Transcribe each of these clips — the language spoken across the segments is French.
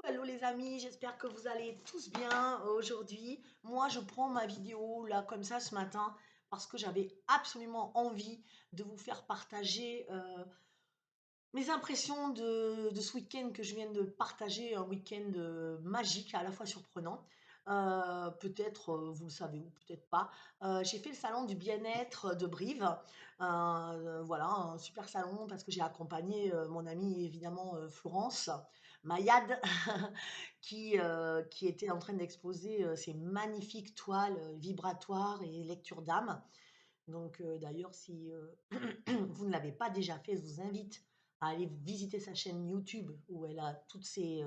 Hello les amis, j'espère que vous allez tous bien aujourd'hui. Moi, je prends ma vidéo là comme ça ce matin parce que j'avais absolument envie de vous faire partager mes impressions de ce week-end que je viens de partager, un week-end magique, à la fois surprenant. Peut-être vous le savez ou peut-être pas. J'ai fait le salon du bien-être de Brive. Voilà, un super salon parce que j'ai accompagné mon amie évidemment Florence Mayad qui était en train d'exposer ses magnifiques toiles vibratoires et lecture d'âme. Donc d'ailleurs, si vous ne l'avez pas déjà fait, je vous invite à aller visiter sa chaîne YouTube où elle a toutes ses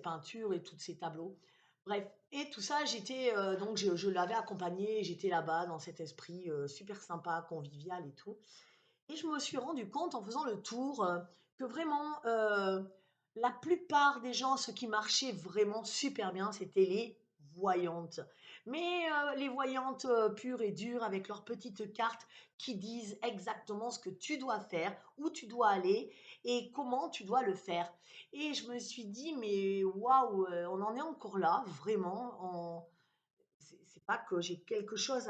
peintures et tous ses tableaux. Bref, et tout ça, donc je l'avais accompagnée, j'étais là-bas dans cet esprit super sympa, convivial et tout. Et je me suis rendu compte en faisant le tour que vraiment la plupart des gens, ce qui marchait vraiment super bien, c'était les voyantes. Mais les voyantes pures et dures avec leurs petites cartes qui disent exactement ce que tu dois faire, où tu dois aller et comment tu dois le faire. Et je me suis dit, mais waouh, on en est encore là, vraiment. C'est pas que j'ai quelque chose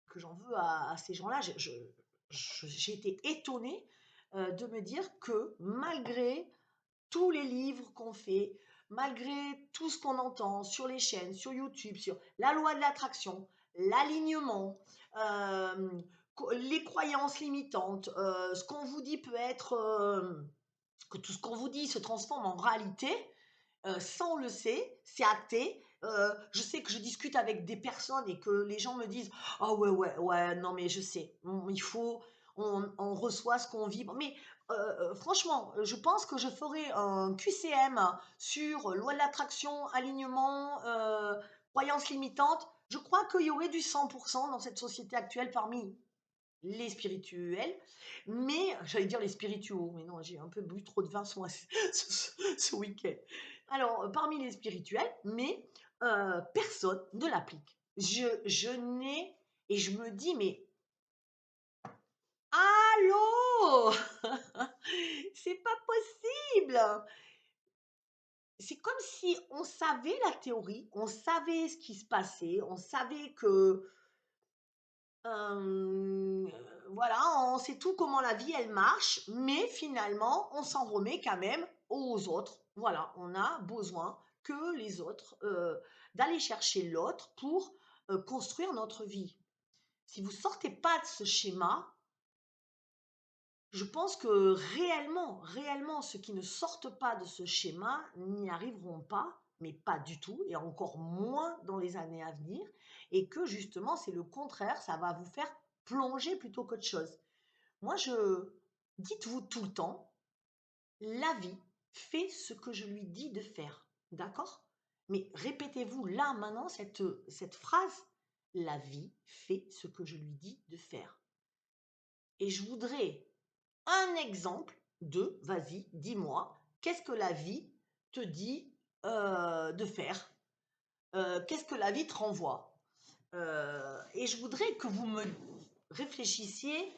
que j'en veux à ces gens-là. J'ai été étonnée de me dire que malgré tous les livres qu'on fait, malgré tout ce qu'on entend sur les chaînes, sur YouTube, sur la loi de l'attraction, l'alignement, euh, les croyances limitantes, ce qu'on vous dit peut être, que tout ce qu'on vous dit se transforme en réalité, ça on le sait, c'est acté. Je sais que je discute avec des personnes et que les gens me disent: «Ah ouais, ouais, ouais, non mais je sais, il faut on reçoit ce qu'on vibre». Mais franchement, je pense que je ferai un QCM sur loi de l'attraction, alignement, croyances limitantes. Je crois qu'il y aurait du 100 dans cette société actuelle parmi les spirituels, mais j'allais dire les spirituaux, mais non, j'ai un peu bu trop de vin ce week-end. Alors, parmi les spirituels, mais personne ne l'applique. Je n'ai, et je me dis, mais allô. C'est pas possible. C'est comme si on savait la théorie, on savait ce qui se passait, on savait que Hem, voilà, on sait tout comment la vie elle marche, mais finalement, on s'en remet quand même aux autres. Voilà, on a besoin que les autres, d'aller chercher l'autre pour, construire notre vie. Si vous sortez pas de ce schéma, je pense que réellement, ceux qui ne sortent pas de ce schéma n'y arriveront pas, mais pas du tout, et encore moins dans les années à venir, et que justement, c'est le contraire, ça va vous faire plonger plutôt qu'autre chose. Moi, dites-vous tout le temps, la vie fait ce que je lui dis de faire, d'accord? Mais répétez-vous là, maintenant, cette phrase, la vie fait ce que je lui dis de faire. Et je voudrais un exemple de, vas-y, dis-moi, qu'est-ce que la vie te dit de faire? Qu'est-ce que la vie te renvoie? Et je voudrais que vous me réfléchissiez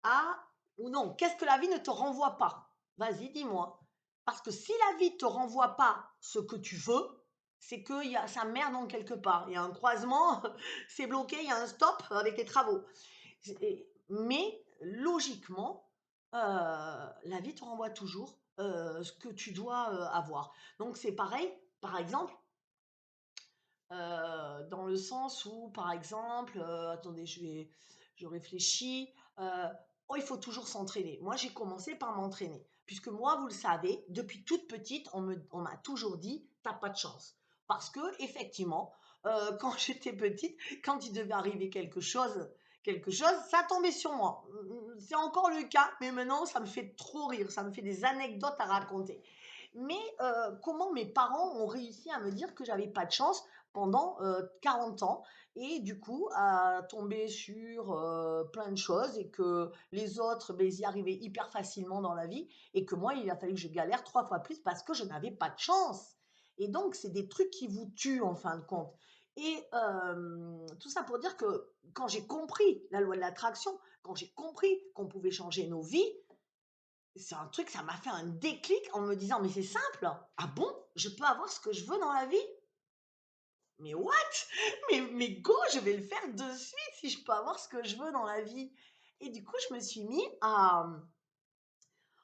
à, ou non, qu'est-ce que la vie ne te renvoie pas? Vas-y, dis-moi. Parce que si la vie ne te renvoie pas ce que tu veux, c'est que ça merde en quelque part. Il y a un croisement, c'est bloqué, il y a un stop avec les travaux. Mais logiquement, la vie te renvoie toujours ce que tu dois avoir. Donc c'est pareil, par exemple, dans le sens où, par exemple, attendez, je réfléchis, oh, il faut toujours s'entraîner. Moi, j'ai commencé par m'entraîner, puisque moi, vous le savez, depuis toute petite, on m'a toujours dit, t'as pas de chance. Parce que, effectivement, quand j'étais petite, quand il devait arriver quelque chose, ça tombait sur moi. C'est encore le cas, mais maintenant, ça me fait trop rire, ça me fait des anecdotes à raconter. Mais comment mes parents ont réussi à me dire que j'avais pas de chance pendant 40 ans et du coup à tomber sur plein de choses et que les autres, ben, ils y arrivaient hyper facilement dans la vie et que moi, il a fallu que je galère 3 fois plus parce que je n'avais pas de chance. Et donc, c'est des trucs qui vous tuent en fin de compte. Et tout ça pour dire que quand j'ai compris la loi de l'attraction, quand j'ai compris qu'on pouvait changer nos vies, c'est un truc, ça m'a fait un déclic en me disant: «Mais c'est simple! Ah bon? Je peux avoir ce que je veux dans la vie? Mais what? Mais go, je vais le faire de suite si je peux avoir ce que je veux dans la vie!» Et du coup, je me suis mis à,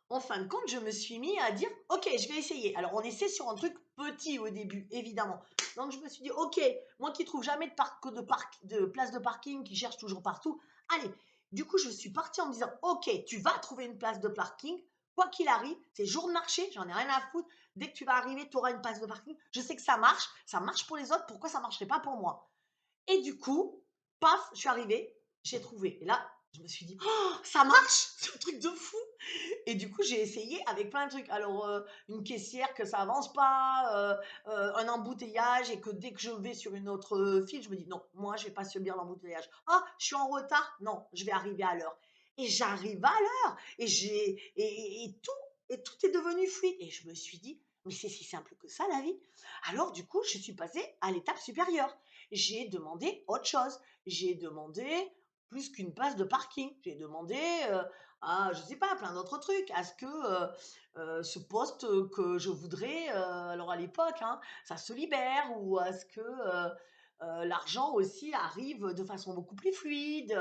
en fin de compte, je me suis mis à dire: «OK, je vais essayer». Alors, on essaie sur un truc petit au début, évidemment. Donc, je me suis dit: «OK, moi qui trouve jamais de place de parking, qui cherche toujours partout, allez». Du coup, je suis partie en me disant: «OK, tu vas trouver une place de parking, quoi qu'il arrive, c'est jour de marché, j'en ai rien à foutre. Dès que tu vas arriver, tu auras une place de parking. Je sais que ça marche pour les autres, pourquoi ça marcherait pas pour moi?» Et du coup, paf, je suis arrivée, j'ai trouvé. Et là, je me suis dit: «Oh, ça marche! C'est un truc de fou!» Et du coup, j'ai essayé avec plein de trucs. Alors, une caissière que ça avance pas, un embouteillage et que dès que je vais sur une autre file, je me dis: «Non, moi, je vais pas subir l'embouteillage. Ah, je suis en retard. Non, je vais arriver à l'heure». Et j'arrive à l'heure et tout est devenu fluide. Et je me suis dit: «Mais c'est si simple que ça, la vie». Alors du coup, je suis passée à l'étape supérieure. J'ai demandé autre chose. J'ai demandé plus qu'une place de parking. J'ai demandé, je sais pas, plein d'autres trucs. À ce que ce poste que je voudrais, alors à l'époque, hein, ça se libère, ou à ce que l'argent aussi arrive de façon beaucoup plus fluide.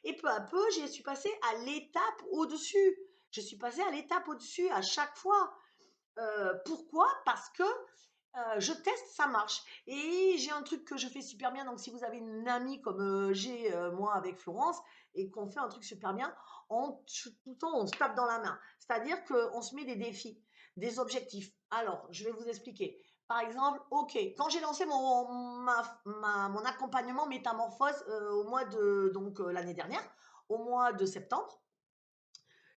Et peu à peu, je suis passée à l'étape au-dessus. Je suis passée à l'étape au-dessus à chaque fois. Pourquoi? Parce que je teste, ça marche. Et j'ai un truc que je fais super bien. Donc, si vous avez une amie comme j'ai moi avec Florence, et qu'on fait un truc super bien, tout le temps, on se tape dans la main. C'est-à-dire qu'on se met des défis, des objectifs. Alors, je vais vous expliquer. Par exemple, OK, quand j'ai lancé mon accompagnement métamorphose au mois de, donc l'année dernière, au mois de septembre,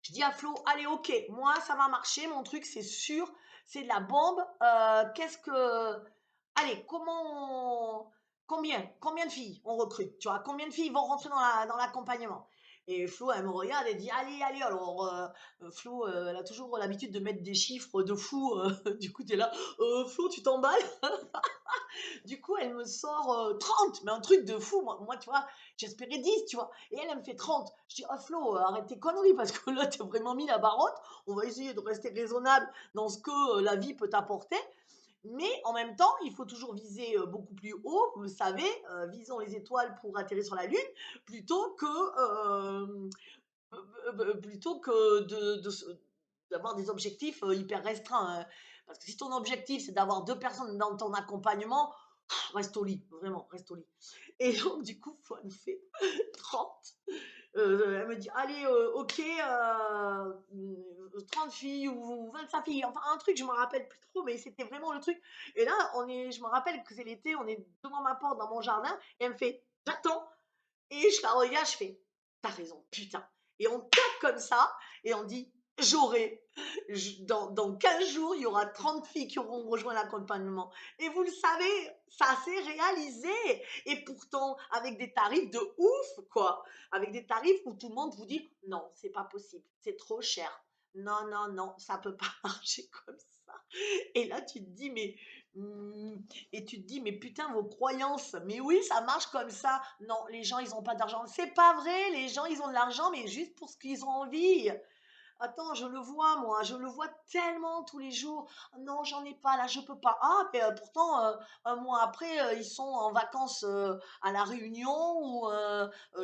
je dis à Flo: «Allez, OK, moi, ça va marcher, mon truc, c'est sûr, c'est de la bombe. Qu'est-ce que allez, combien de filles on recrute? Tu vois? Combien de filles vont rentrer dans l'accompagnement?» Et Flo, elle me regarde, elle dit: «Allez, allez». Alors, Flo, elle a toujours l'habitude de mettre des chiffres de fou, du coup, tu es là: Flo, tu t'emballes?» Du coup, elle me sort 30, mais un truc de fou. Moi, tu vois, j'espérais 10, tu vois. Et elle me fait 30. Je dis: «Ah, Flo, arrête tes conneries, parce que là, tu as vraiment mis la barre haute. On va essayer de rester raisonnable dans ce que la vie peut t'apporter. Mais en même temps, il faut toujours viser beaucoup plus haut, vous le savez, visons les étoiles pour atterrir sur la Lune, plutôt que, plutôt que d'avoir des objectifs hyper restreints. Parce que si ton objectif, c'est d'avoir 2 personnes dans ton accompagnement, reste au lit, vraiment, reste au lit. Et donc, du coup, Flo, elle me fait 30. Elle me dit: «Allez, OK, 30 filles ou 25 filles», enfin un truc, je me rappelle plus trop, mais c'était vraiment le truc. Et là, je me rappelle que c'est l'été, on est devant ma porte dans mon jardin, et elle me fait: «J'attends». Et je la regarde, je fais: «T'as raison, putain». Et on tape comme ça et on dit: «J'aurai, dans 15 jours, il y aura 30 filles qui auront rejoint l'accompagnement». Et vous le savez, ça s'est réalisé. Et pourtant, avec des tarifs de ouf, quoi. Avec des tarifs où tout le monde vous dit: «Non, c'est pas possible, c'est trop cher. Non, non, non, ça peut pas marcher comme ça». Et là, tu te dis: «Mais mmh, et tu te dis: «Mais putain, vos croyances, mais oui, ça marche comme ça». Non, les gens, ils ont pas d'argent. C'est pas vrai, les gens, ils ont de l'argent, mais juste pour ce qu'ils ont envie. Attends, je le vois, moi, je le vois tellement tous les jours. Non, j'en ai pas, là, je peux pas. Ah, mais pourtant, un mois après, ils sont en vacances à La Réunion ou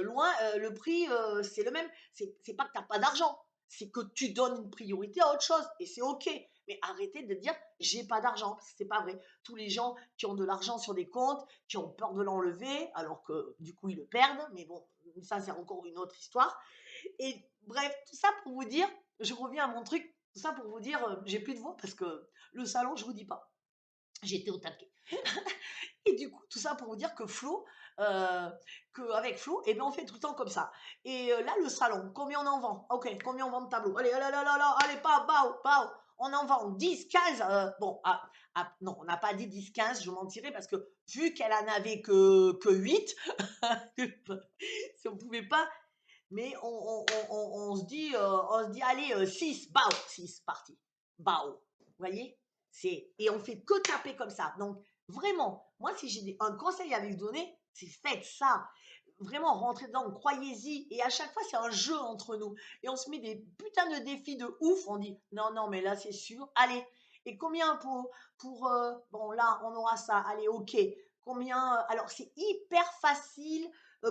loin. Le prix, c'est le même. C'est pas que t'as pas d'argent, c'est que tu donnes une priorité à autre chose. Et c'est OK. Mais arrêtez de dire j'ai pas d'argent, parce que c'est pas vrai. Tous les gens qui ont de l'argent sur des comptes, qui ont peur de l'enlever, alors que du coup ils le perdent, mais bon, ça c'est encore une autre histoire. Et bref, tout ça pour vous dire, je reviens à mon truc, tout ça pour vous dire, j'ai plus de voix parce que le salon, je vous dis pas, j'étais au taquet. Et du coup, tout ça pour vous dire que Flo, qu'avec Flo, eh ben, on fait tout le temps comme ça. Et là, le salon, combien on en vend? Ok, combien on vend de tableaux? Allez, allez, allez, allez, allez, pas, bao, bao. On en vend 10, 15. Bon, non, on n'a pas dit 10, 15, je mentirais parce que vu qu'elle en avait que 8, si on pouvait pas, mais on se dit, allez, 6, bao, 6, parti, bao. Vous voyez? Et on fait que taper comme ça. Donc, vraiment, moi, si j'ai un conseil à lui donner, c'est faites ça. vraiment rentrer dedans, croyez-y. Et à chaque fois, c'est un jeu entre nous. Et on se met des putains de défis de ouf. On dit, non, non, mais là, c'est sûr. Allez. Et combien bon, là, on aura ça. Allez, ok. Combien, alors, c'est hyper facile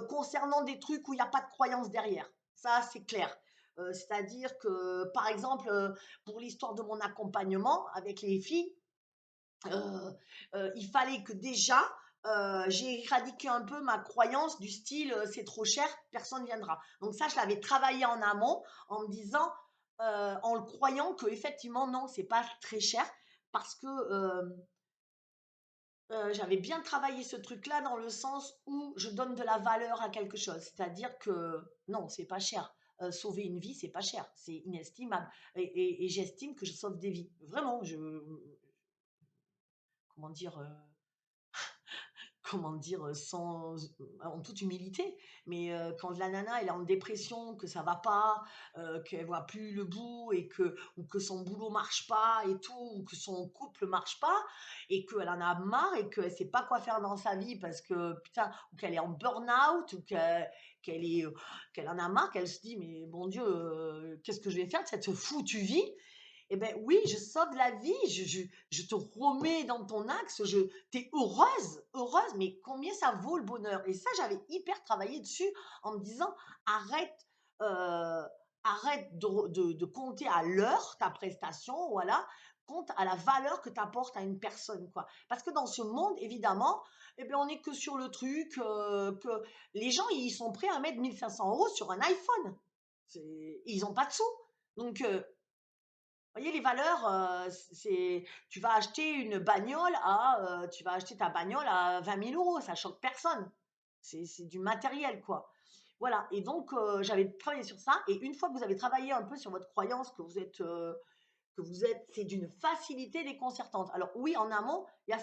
concernant des trucs où il n'y a pas de croyance derrière. Ça, c'est clair. C'est-à-dire que, par exemple, pour l'histoire de mon accompagnement avec les filles, il fallait que déjà, j'ai éradiqué un peu ma croyance du style c'est trop cher, personne ne viendra. Donc ça, je l'avais travaillé en amont en me disant, en le croyant que effectivement non, c'est pas très cher parce que j'avais bien travaillé ce truc-là dans le sens où je donne de la valeur à quelque chose. C'est-à-dire que non, c'est pas cher. Sauver une vie, c'est pas cher, c'est inestimable. Et j'estime que je sauve des vies. Vraiment, comment dire, sans, en toute humilité, mais quand la nana elle est en dépression, que ça va pas, qu'elle voit plus le bout et ou que son boulot marche pas et tout, ou que son couple marche pas et qu'elle en a marre et qu'elle sait pas quoi faire dans sa vie parce que putain, ou qu'elle est en burn-out ou qu'elle en a marre, qu'elle se dit mais bon Dieu, qu'est-ce que je vais faire de cette foutue vie? Eh ben oui, je sauve la vie, je te remets dans ton axe, t'es heureuse, heureuse, mais combien ça vaut le bonheur? Et ça, j'avais hyper travaillé dessus en me disant, arrête, euh, arrête de compter à l'heure ta prestation, voilà, compte à la valeur que tu apportes à une personne, quoi. Parce que dans ce monde, évidemment, eh ben, on n'est que sur le truc que les gens, ils sont prêts à mettre 1 500 € sur un iPhone. Ils n'ont pas de sous. Donc, voyez les valeurs, c'est tu vas acheter ta bagnole à 20 000 €, ça choque personne. C'est du matériel, quoi. Voilà. Et donc j'avais travaillé sur ça. Et une fois que vous avez travaillé un peu sur votre croyance c'est d'une facilité déconcertante. Alors oui, en amont, il y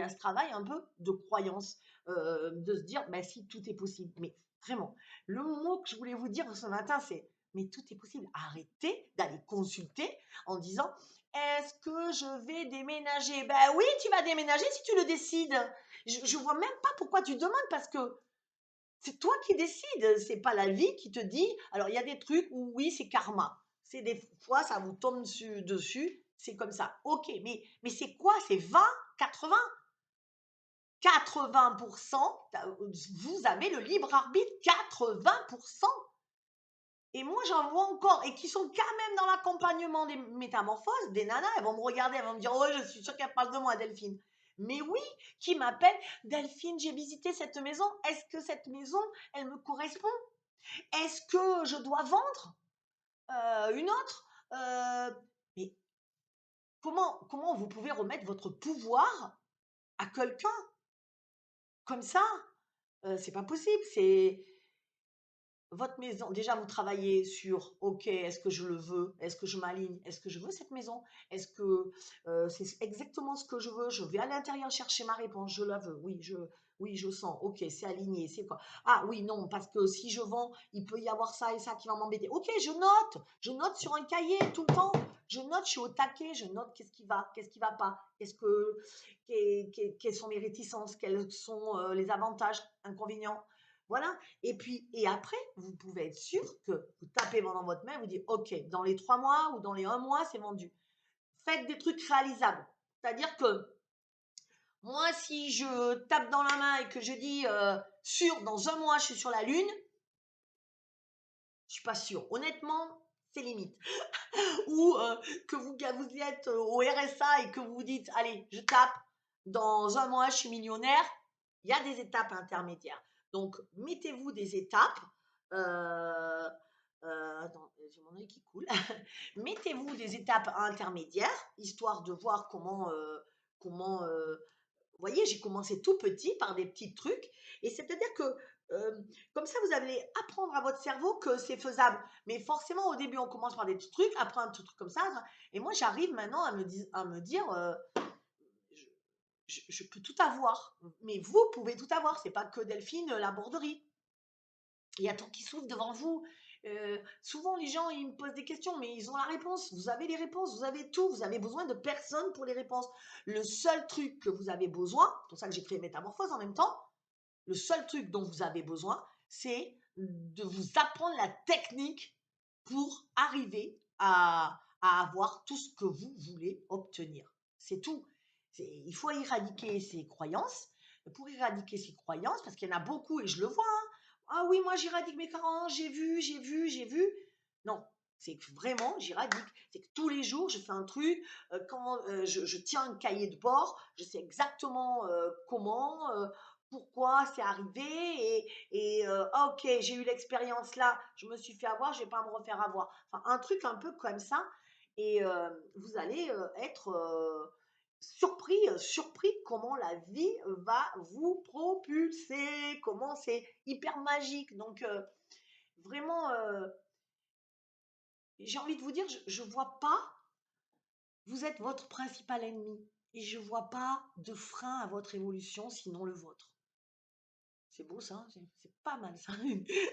a ce travail un peu de croyance, de se dire, ben si tout est possible. Mais vraiment, le mot que je voulais vous dire ce matin, c'est mais tout est possible. Arrêtez d'aller consulter en disant, est-ce que je vais déménager? Ben oui, tu vas déménager si tu le décides. Je vois même pas pourquoi tu demandes parce que c'est toi qui décides, c'est pas la vie qui te dit. Alors, il y a des trucs où oui, c'est karma. C'est des fois, ça vous tombe dessus, c'est comme ça. Ok, mais c'est quoi? C'est 20, 80? 80%, vous avez le libre arbitre, 80%. Et moi, j'en vois encore, et qui sont quand même dans l'accompagnement des métamorphoses, des nanas, elles vont me regarder, elles vont me dire, oh, je suis sûre qu'elle parle de moi, Delphine. Mais oui, qui m'appelle, Delphine, j'ai visité cette maison, est-ce que cette maison, elle me correspond? Est-ce que je dois vendre une autre? Mais comment vous pouvez remettre votre pouvoir à quelqu'un comme ça? C'est pas possible, c'est votre maison, déjà vous travaillez sur, ok, est-ce que je le veux? Est-ce que je m'aligne? Est-ce que je veux cette maison? Est-ce que c'est exactement ce que je veux? Je vais à l'intérieur chercher ma réponse, je la veux, oui, je sens, ok, c'est aligné, c'est quoi? Ah oui, non, parce que si je vends, il peut y avoir ça et ça qui va m'embêter. Ok, je note sur un cahier tout le temps, je note, je suis au taquet, je note qu'est-ce qui va pas, quelles sont mes réticences, quels sont les avantages, inconvénients. Voilà. Et après, vous pouvez être sûr que vous tapez dans votre main, vous dites, OK, dans les 3 mois ou dans les 1 mois, c'est vendu. Faites des trucs réalisables. C'est-à-dire que moi, si je tape dans la main et que je dis, sûr, dans 1 mois, je suis sur la Lune, je suis pas sûre. Honnêtement, c'est limite. Ou que vous êtes au RSA et que vous vous dites, allez, je tape, dans 1 mois, je suis millionnaire. Il y a des étapes intermédiaires. Donc, mettez-vous des étapes. Euh, attends, j'ai mon œil qui coule. Mettez-vous des étapes intermédiaires, histoire de voir comment vous voyez, j'ai commencé tout petit par des petits trucs. Et c'est-à-dire que comme ça, vous allez apprendre à votre cerveau que c'est faisable. Mais forcément, au début, on commence par des petits trucs, après un petit truc comme ça. Et moi, j'arrive maintenant à me dire je peux tout avoir. Mais vous pouvez tout avoir. C'est pas que Delphine, la borderie. Il y a tout qui s'ouvre devant vous. Souvent, les gens, ils me posent des questions, mais ils ont la réponse. Vous avez les réponses, vous avez tout. Vous avez besoin de personne pour les réponses. Le seul truc que vous avez besoin, c'est pour ça que j'ai créé Métamorphose en même temps, le seul truc dont vous avez besoin, c'est de vous apprendre la technique pour arriver à avoir tout ce que vous voulez obtenir. C'est tout. Il faut éradiquer ses croyances. Pour éradiquer ses croyances, parce qu'il y en a beaucoup, et je le vois, hein. Ah oui, moi j'éradique mes croyances, j'ai vu. Non, c'est que vraiment, j'éradique. C'est que tous les jours, je fais un truc. Quand je tiens un cahier de bord, je sais exactement comment, pourquoi c'est arrivé. Ok, j'ai eu l'expérience là, je me suis fait avoir, je ne vais pas me refaire avoir. Enfin, un truc un peu comme ça. Et vous allez être surpris comment la vie va vous propulser, comment c'est hyper magique. Donc, vraiment, j'ai envie de vous dire, je ne vois pas, vous êtes votre principal ennemi. Et je ne vois pas de frein à votre évolution, sinon le vôtre. C'est beau ça, c'est pas mal ça,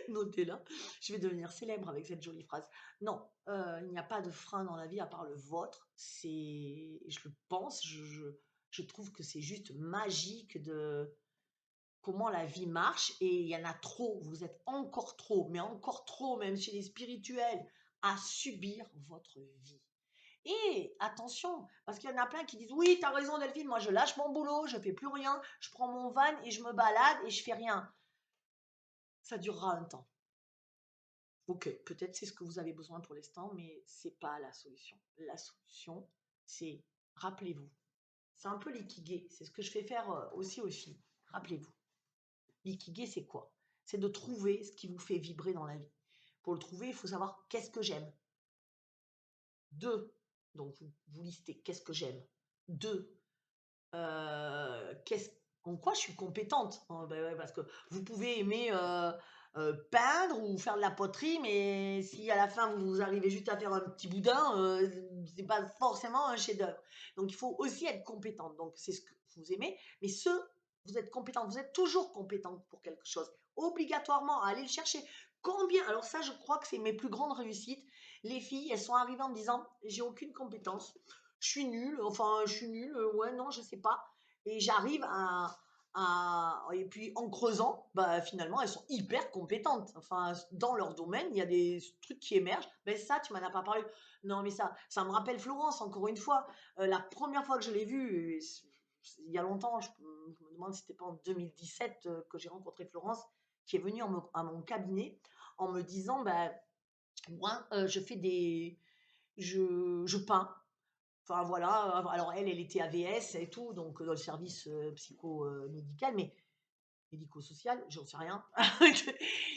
notez-la. Je vais devenir célèbre avec cette jolie phrase. Non, il n'y a pas de frein dans la vie à part le vôtre. Je le pense, je trouve que c'est juste magique de comment la vie marche et il y en a trop, vous êtes encore trop, mais encore trop, même chez les spirituels, à subir votre vie. Et attention, parce qu'il y en a plein qui disent oui, t'as raison Delphine, moi je lâche mon boulot, je fais plus rien, je prends mon van et je me balade et je fais rien. Ça durera un temps. Ok, peut-être c'est ce que vous avez besoin pour l'instant, mais c'est pas la solution. La solution, c'est, rappelez-vous, c'est un peu l'ikigai, c'est ce que je fais faire aussi aux filles. Rappelez-vous, l'ikigai c'est quoi? C'est de trouver ce qui vous fait vibrer dans la vie. Pour le trouver, il faut savoir qu'est-ce que j'aime. Deux, donc vous listez qu'est-ce que j'aime. Deux, qu'est-ce en quoi je suis compétente? Oh, ben ouais, parce que vous pouvez aimer peindre ou faire de la poterie, mais si à la fin vous arrivez juste à faire un petit boudin, c'est pas forcément un chef-d'œuvre. Donc il faut aussi être compétente. Donc c'est ce que vous aimez, mais vous êtes compétente, vous êtes toujours compétente pour quelque chose. Obligatoirement, à aller le chercher. Combien? Alors ça, je crois que c'est mes plus grandes réussites. Les filles, elles sont arrivées en me disant, j'ai aucune compétence, je suis nulle, ouais, non, je sais pas. Et j'arrive et puis en creusant, bah, finalement, elles sont hyper compétentes. Enfin, dans leur domaine, il y a des trucs qui émergent. Ben ça, tu m'en as pas parlé. Non, mais ça me rappelle Florence, encore une fois. La première fois que je l'ai vue, il y a longtemps, je me demande si c'était pas en 2017 que j'ai rencontré Florence, qui est venue à mon cabinet en me disant, bah, moi, je fais je peins. Enfin voilà, alors elle était AVS et tout, donc dans le service psycho-médical, mais médico-social, j'en sais rien.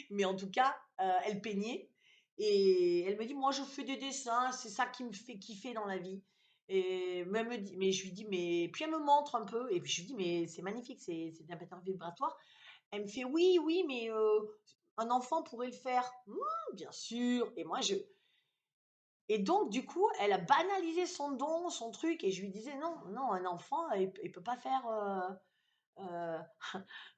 Mais en tout cas, elle peignait et elle me dit, moi je fais des dessins, c'est ça qui me fait kiffer dans la vie. Et même me dit, mais je lui dis, mais puis elle me montre un peu, et puis je lui dis, mais c'est magnifique, c'est de la matière vibratoire. Elle me fait, oui, oui, mais un enfant pourrait le faire. Bien sûr. Et moi, et donc, du coup, elle a banalisé son don, son truc, et je lui disais, non, non, un enfant, il peut pas faire. Euh,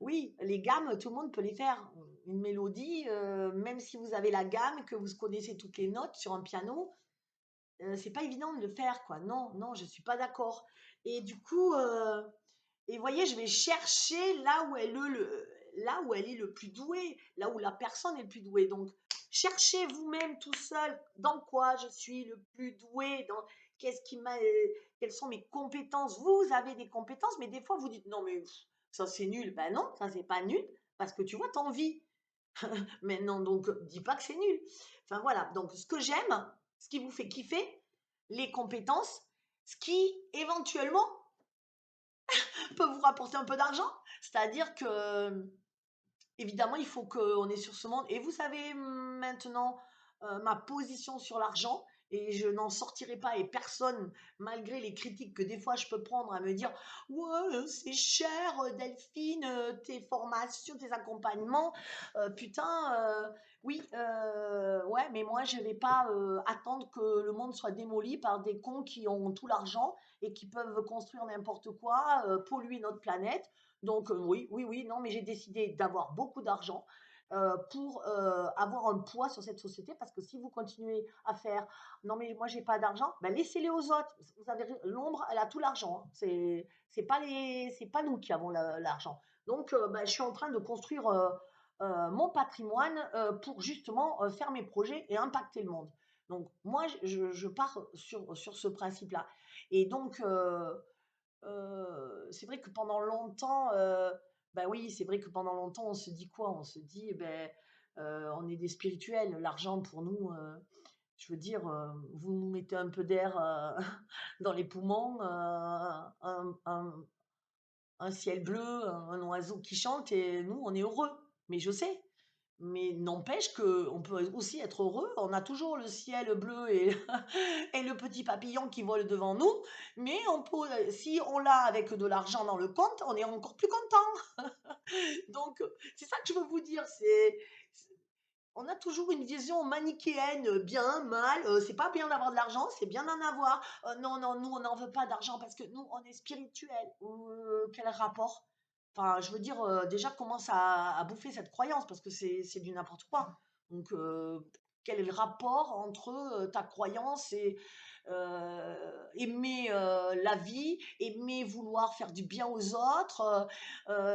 oui, les gammes, tout le monde peut les faire. Une mélodie, même si vous avez la gamme, que vous connaissez toutes les notes sur un piano, c'est pas évident de le faire, quoi. Non, non, je suis pas d'accord. Et du coup, et vous voyez, je vais chercher là où elle est le plus douée, là où la personne est le plus douée. Donc, cherchez vous-même tout seul dans quoi je suis le plus doué, dans qu'est-ce qui m'a, quelles sont mes compétences. Vous avez des compétences, mais des fois vous dites non, mais ça c'est nul. Ben non, ça c'est pas nul parce que tu vois, t'en vis. Mais non, donc dis pas que c'est nul. Enfin voilà, donc ce que j'aime, ce qui vous fait kiffer, les compétences, ce qui éventuellement peut vous rapporter un peu d'argent. C'est-à-dire que, évidemment, il faut qu'on est sur ce monde. Et vous savez maintenant ma position sur l'argent. Et je n'en sortirai pas. Et personne, malgré les critiques que des fois je peux prendre à me dire ouais, c'est cher, Delphine, tes formations, tes accompagnements. Putain, oui, ouais, mais moi je ne vais pas attendre que le monde soit démoli par des cons qui ont tout l'argent et qui peuvent construire n'importe quoi, polluer notre planète. Donc oui, oui, oui, non, mais j'ai décidé d'avoir beaucoup d'argent pour avoir un poids sur cette société parce que si vous continuez à faire non mais moi j'ai pas d'argent, ben laissez-les aux autres. Vous avez l'ombre, elle a tout l'argent. Hein. C'est pas nous qui avons l'argent. Donc ben, je suis en train de construire mon patrimoine pour justement faire mes projets et impacter le monde. Donc moi, je pars sur ce principe-là. Et donc, c'est vrai que pendant longtemps, bah oui, c'est vrai que pendant longtemps, on se dit quoi? On se dit, eh ben, on est des spirituels. L'argent pour nous, je veux dire, vous nous mettez un peu d'air dans les poumons, un ciel bleu, un oiseau qui chante et nous, on est heureux. Mais je sais. Mais n'empêche qu'on peut aussi être heureux. On a toujours le ciel bleu et, et le petit papillon qui vole devant nous. Mais on peut, si on l'a avec de l'argent dans le compte, on est encore plus content. Donc, c'est ça que je veux vous dire. On a toujours une vision manichéenne, bien, mal. C'est pas bien d'avoir de l'argent, c'est bien d'en avoir. Non, non, nous, on n'en veut pas d'argent parce que nous, on est spirituel. Quel rapport? Enfin, je veux dire, déjà, commence à bouffer cette croyance parce que c'est du n'importe quoi. Donc, quel est le rapport entre ta croyance et aimer la vie, aimer vouloir faire du bien aux autres,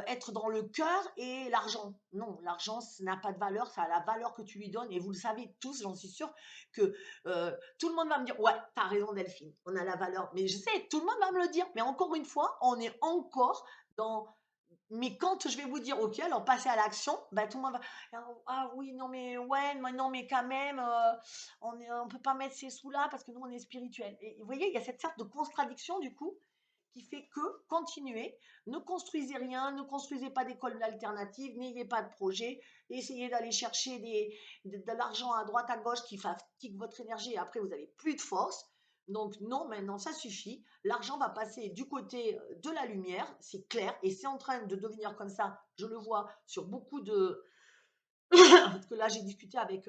être dans le cœur et l'argent? Non, l'argent, ça n'a pas de valeur, ça a la valeur que tu lui donnes. Et vous le savez tous, j'en suis sûre, que tout le monde va me dire, ouais, t'as raison Delphine, on a la valeur. Mais je sais, tout le monde va me le dire. Mais encore une fois, on est encore dans mais quand je vais vous dire, OK, alors passez à l'action, bah, tout le monde va, ah oui, non, mais ouais, mais non, mais quand même, on peut pas mettre ces sous-là parce que nous, on est spirituel. Et vous voyez, il y a cette sorte de contradiction, du coup, qui fait que continuez, ne construisez rien, ne construisez pas d'école alternative, n'ayez pas de projet, essayez d'aller chercher de l'argent à droite, à gauche qui fatigue votre énergie et après, vous n'avez plus de force. Donc non, maintenant ça suffit. L'argent va passer du côté de la lumière, c'est clair, et c'est en train de devenir comme ça. Je le vois sur beaucoup de... Parce que là, j'ai discuté avec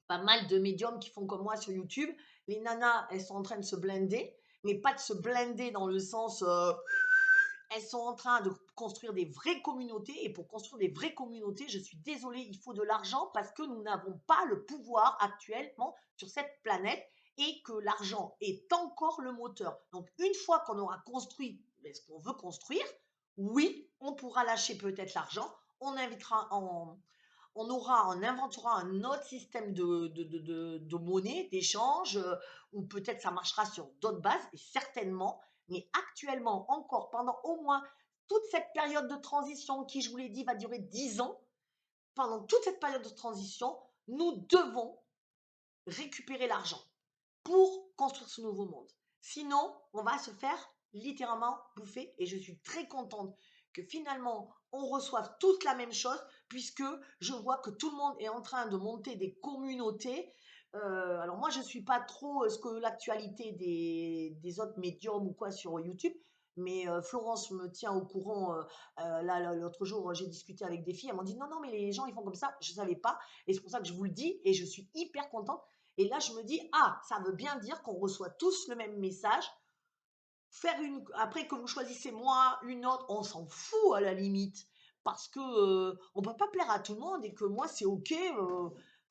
pas mal de médiums qui font comme moi sur YouTube. Les nanas, elles sont en train de se blinder, mais pas de se blinder dans le sens... elles sont en train de construire des vraies communautés. Et pour construire des vraies communautés, je suis désolée, il faut de l'argent parce que nous n'avons pas le pouvoir actuellement sur cette planète et que l'argent est encore le moteur. Donc, une fois qu'on aura construit ce qu'on veut construire, oui, on pourra lâcher peut-être l'argent. On inventera un autre système de monnaie, d'échange, ou peut-être ça marchera sur d'autres bases, et certainement, mais actuellement, encore pendant au moins toute cette période de transition qui, je vous l'ai dit, va durer 10 ans, pendant toute cette période de transition, nous devons récupérer l'argent pour construire ce nouveau monde. Sinon, on va se faire littéralement bouffer et je suis très contente que finalement on reçoive tous la même chose puisque je vois que tout le monde est en train de monter des communautés. Alors moi je ne suis pas trop ce que l'actualité des autres médiums ou quoi sur YouTube, mais Florence me tient au courant. Là, l'autre jour, j'ai discuté avec des filles, elles m'ont dit non, non, mais les gens ils font comme ça. Je ne savais pas et c'est pour ça que je vous le dis et je suis hyper contente. Et là, je me dis, ah, ça veut bien dire qu'on reçoit tous le même message. Après que vous choisissez moi, une autre, on s'en fout à la limite. Parce que on peut pas plaire à tout le monde et que moi, c'est OK.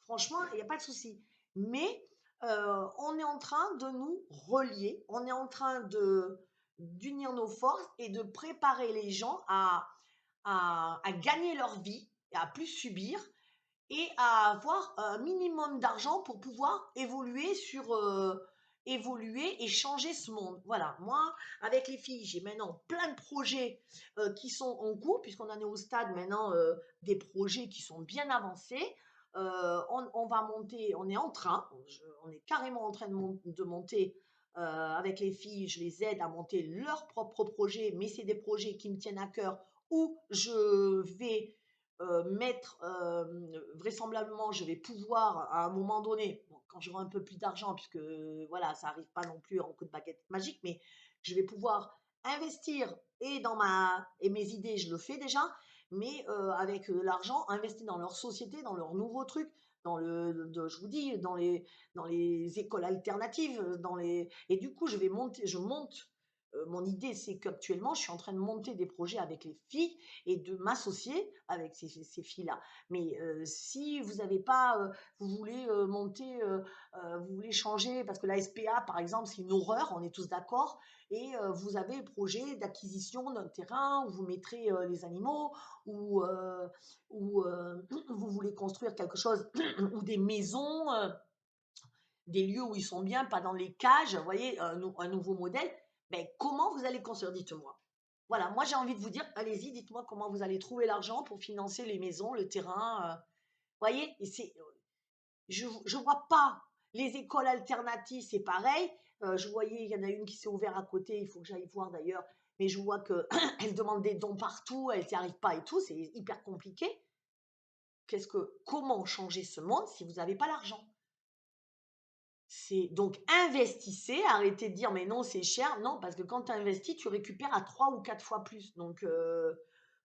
Franchement, il n'y a pas de souci. Mais on est en train de nous relier. On est en train d'unir nos forces et de préparer les gens à gagner leur vie et à plus subir et à avoir un minimum d'argent pour pouvoir évoluer et changer ce monde. Voilà, moi, avec les filles, j'ai maintenant plein de projets qui sont en cours, puisqu'on en est au stade maintenant des projets qui sont bien avancés. On va monter, on est en train, on est carrément en train de monter avec les filles, je les aide à monter leurs propres projets, mais c'est des projets qui me tiennent à cœur où je vais mettre, vraisemblablement, je vais pouvoir à un moment donné, bon, quand j'aurai un peu plus d'argent, puisque voilà, ça arrive pas non plus en coup de baguette magique, mais je vais pouvoir investir et mes idées, je le fais déjà, mais avec l'argent, investir dans leur société, dans leurs nouveaux trucs, je vous dis, dans les écoles alternatives, et du coup, je monte mon idée, c'est qu'actuellement, je suis en train de monter des projets avec les filles et de m'associer avec ces filles-là. Mais si vous n'avez pas, vous voulez monter, vous voulez changer, parce que la SPA, par exemple, c'est une horreur, on est tous d'accord, et vous avez le projet d'acquisition d'un terrain où vous mettrez les animaux, ou vous voulez construire quelque chose, ou des maisons. Des lieux où ils sont bien, pas dans les cages, vous voyez, un nouveau modèle, ben, comment vous allez construire? Dites-moi. Voilà, moi j'ai envie de vous dire, allez-y, dites-moi comment vous allez trouver l'argent pour financer les maisons, le terrain. Vous voyez, et je ne vois pas. Les écoles alternatives, c'est pareil. Je voyais, il y en a une qui s'est ouverte à côté, il faut que j'aille voir d'ailleurs, mais je vois qu'elle demande des dons partout, elle n'y arrive pas et tout, c'est hyper compliqué. Comment changer ce monde si vous n'avez pas l'argent? C'est donc investissez, arrêtez de dire mais non c'est cher, non parce que quand tu investis tu récupères à 3 ou 4 fois plus donc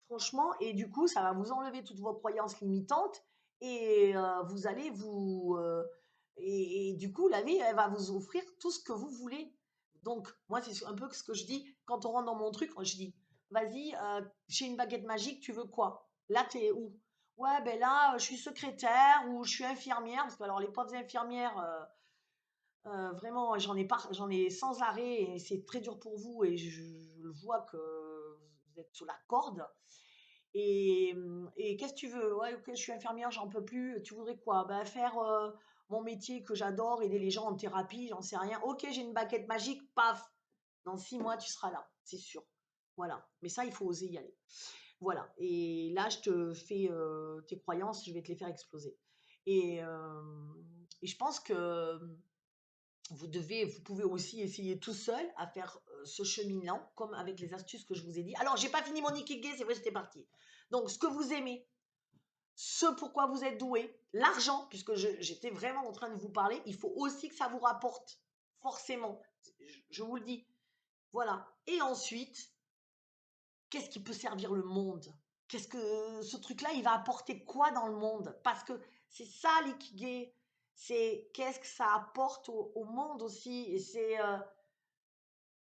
franchement et du coup ça va vous enlever toutes vos croyances limitantes et vous allez et du coup la vie elle va vous offrir tout ce que vous voulez donc moi c'est un peu ce que je dis quand on rentre dans mon truc je dis vas-y j'ai une baguette magique tu veux quoi là t'es où ouais ben là je suis secrétaire ou je suis infirmière parce que alors les pauvres infirmières vraiment, j'en ai sans arrêt et c'est très dur pour vous et je le vois que vous êtes sous la corde. Et qu'est-ce que tu veux? Ouais, ok, je suis infirmière, j'en peux plus. Tu voudrais quoi? Ben, faire mon métier que j'adore, aider les gens en thérapie, j'en sais rien. Ok, j'ai une baguette magique, paf! Dans 6 mois, tu seras là, c'est sûr. Voilà. Mais ça, il faut oser y aller. Voilà. Et là, je te fais tes croyances, je vais te les faire exploser. Et, euh, et je pense que vous pouvez aussi essayer tout seul à faire ce cheminement, comme avec les astuces que je vous ai dit. Alors, j'ai pas fini mon ikigai, c'est vrai, j'étais partie. Donc, ce que vous aimez, ce pourquoi vous êtes doué, l'argent, puisque j'étais vraiment en train de vous parler, il faut aussi que ça vous rapporte, forcément. Je vous le dis. Voilà. Et ensuite, qu'est-ce qui peut servir le monde? Qu'est-ce que ce truc-là, il va apporter quoi dans le monde? Parce que c'est ça l'ikigai. C'est qu'est-ce que ça apporte au monde aussi.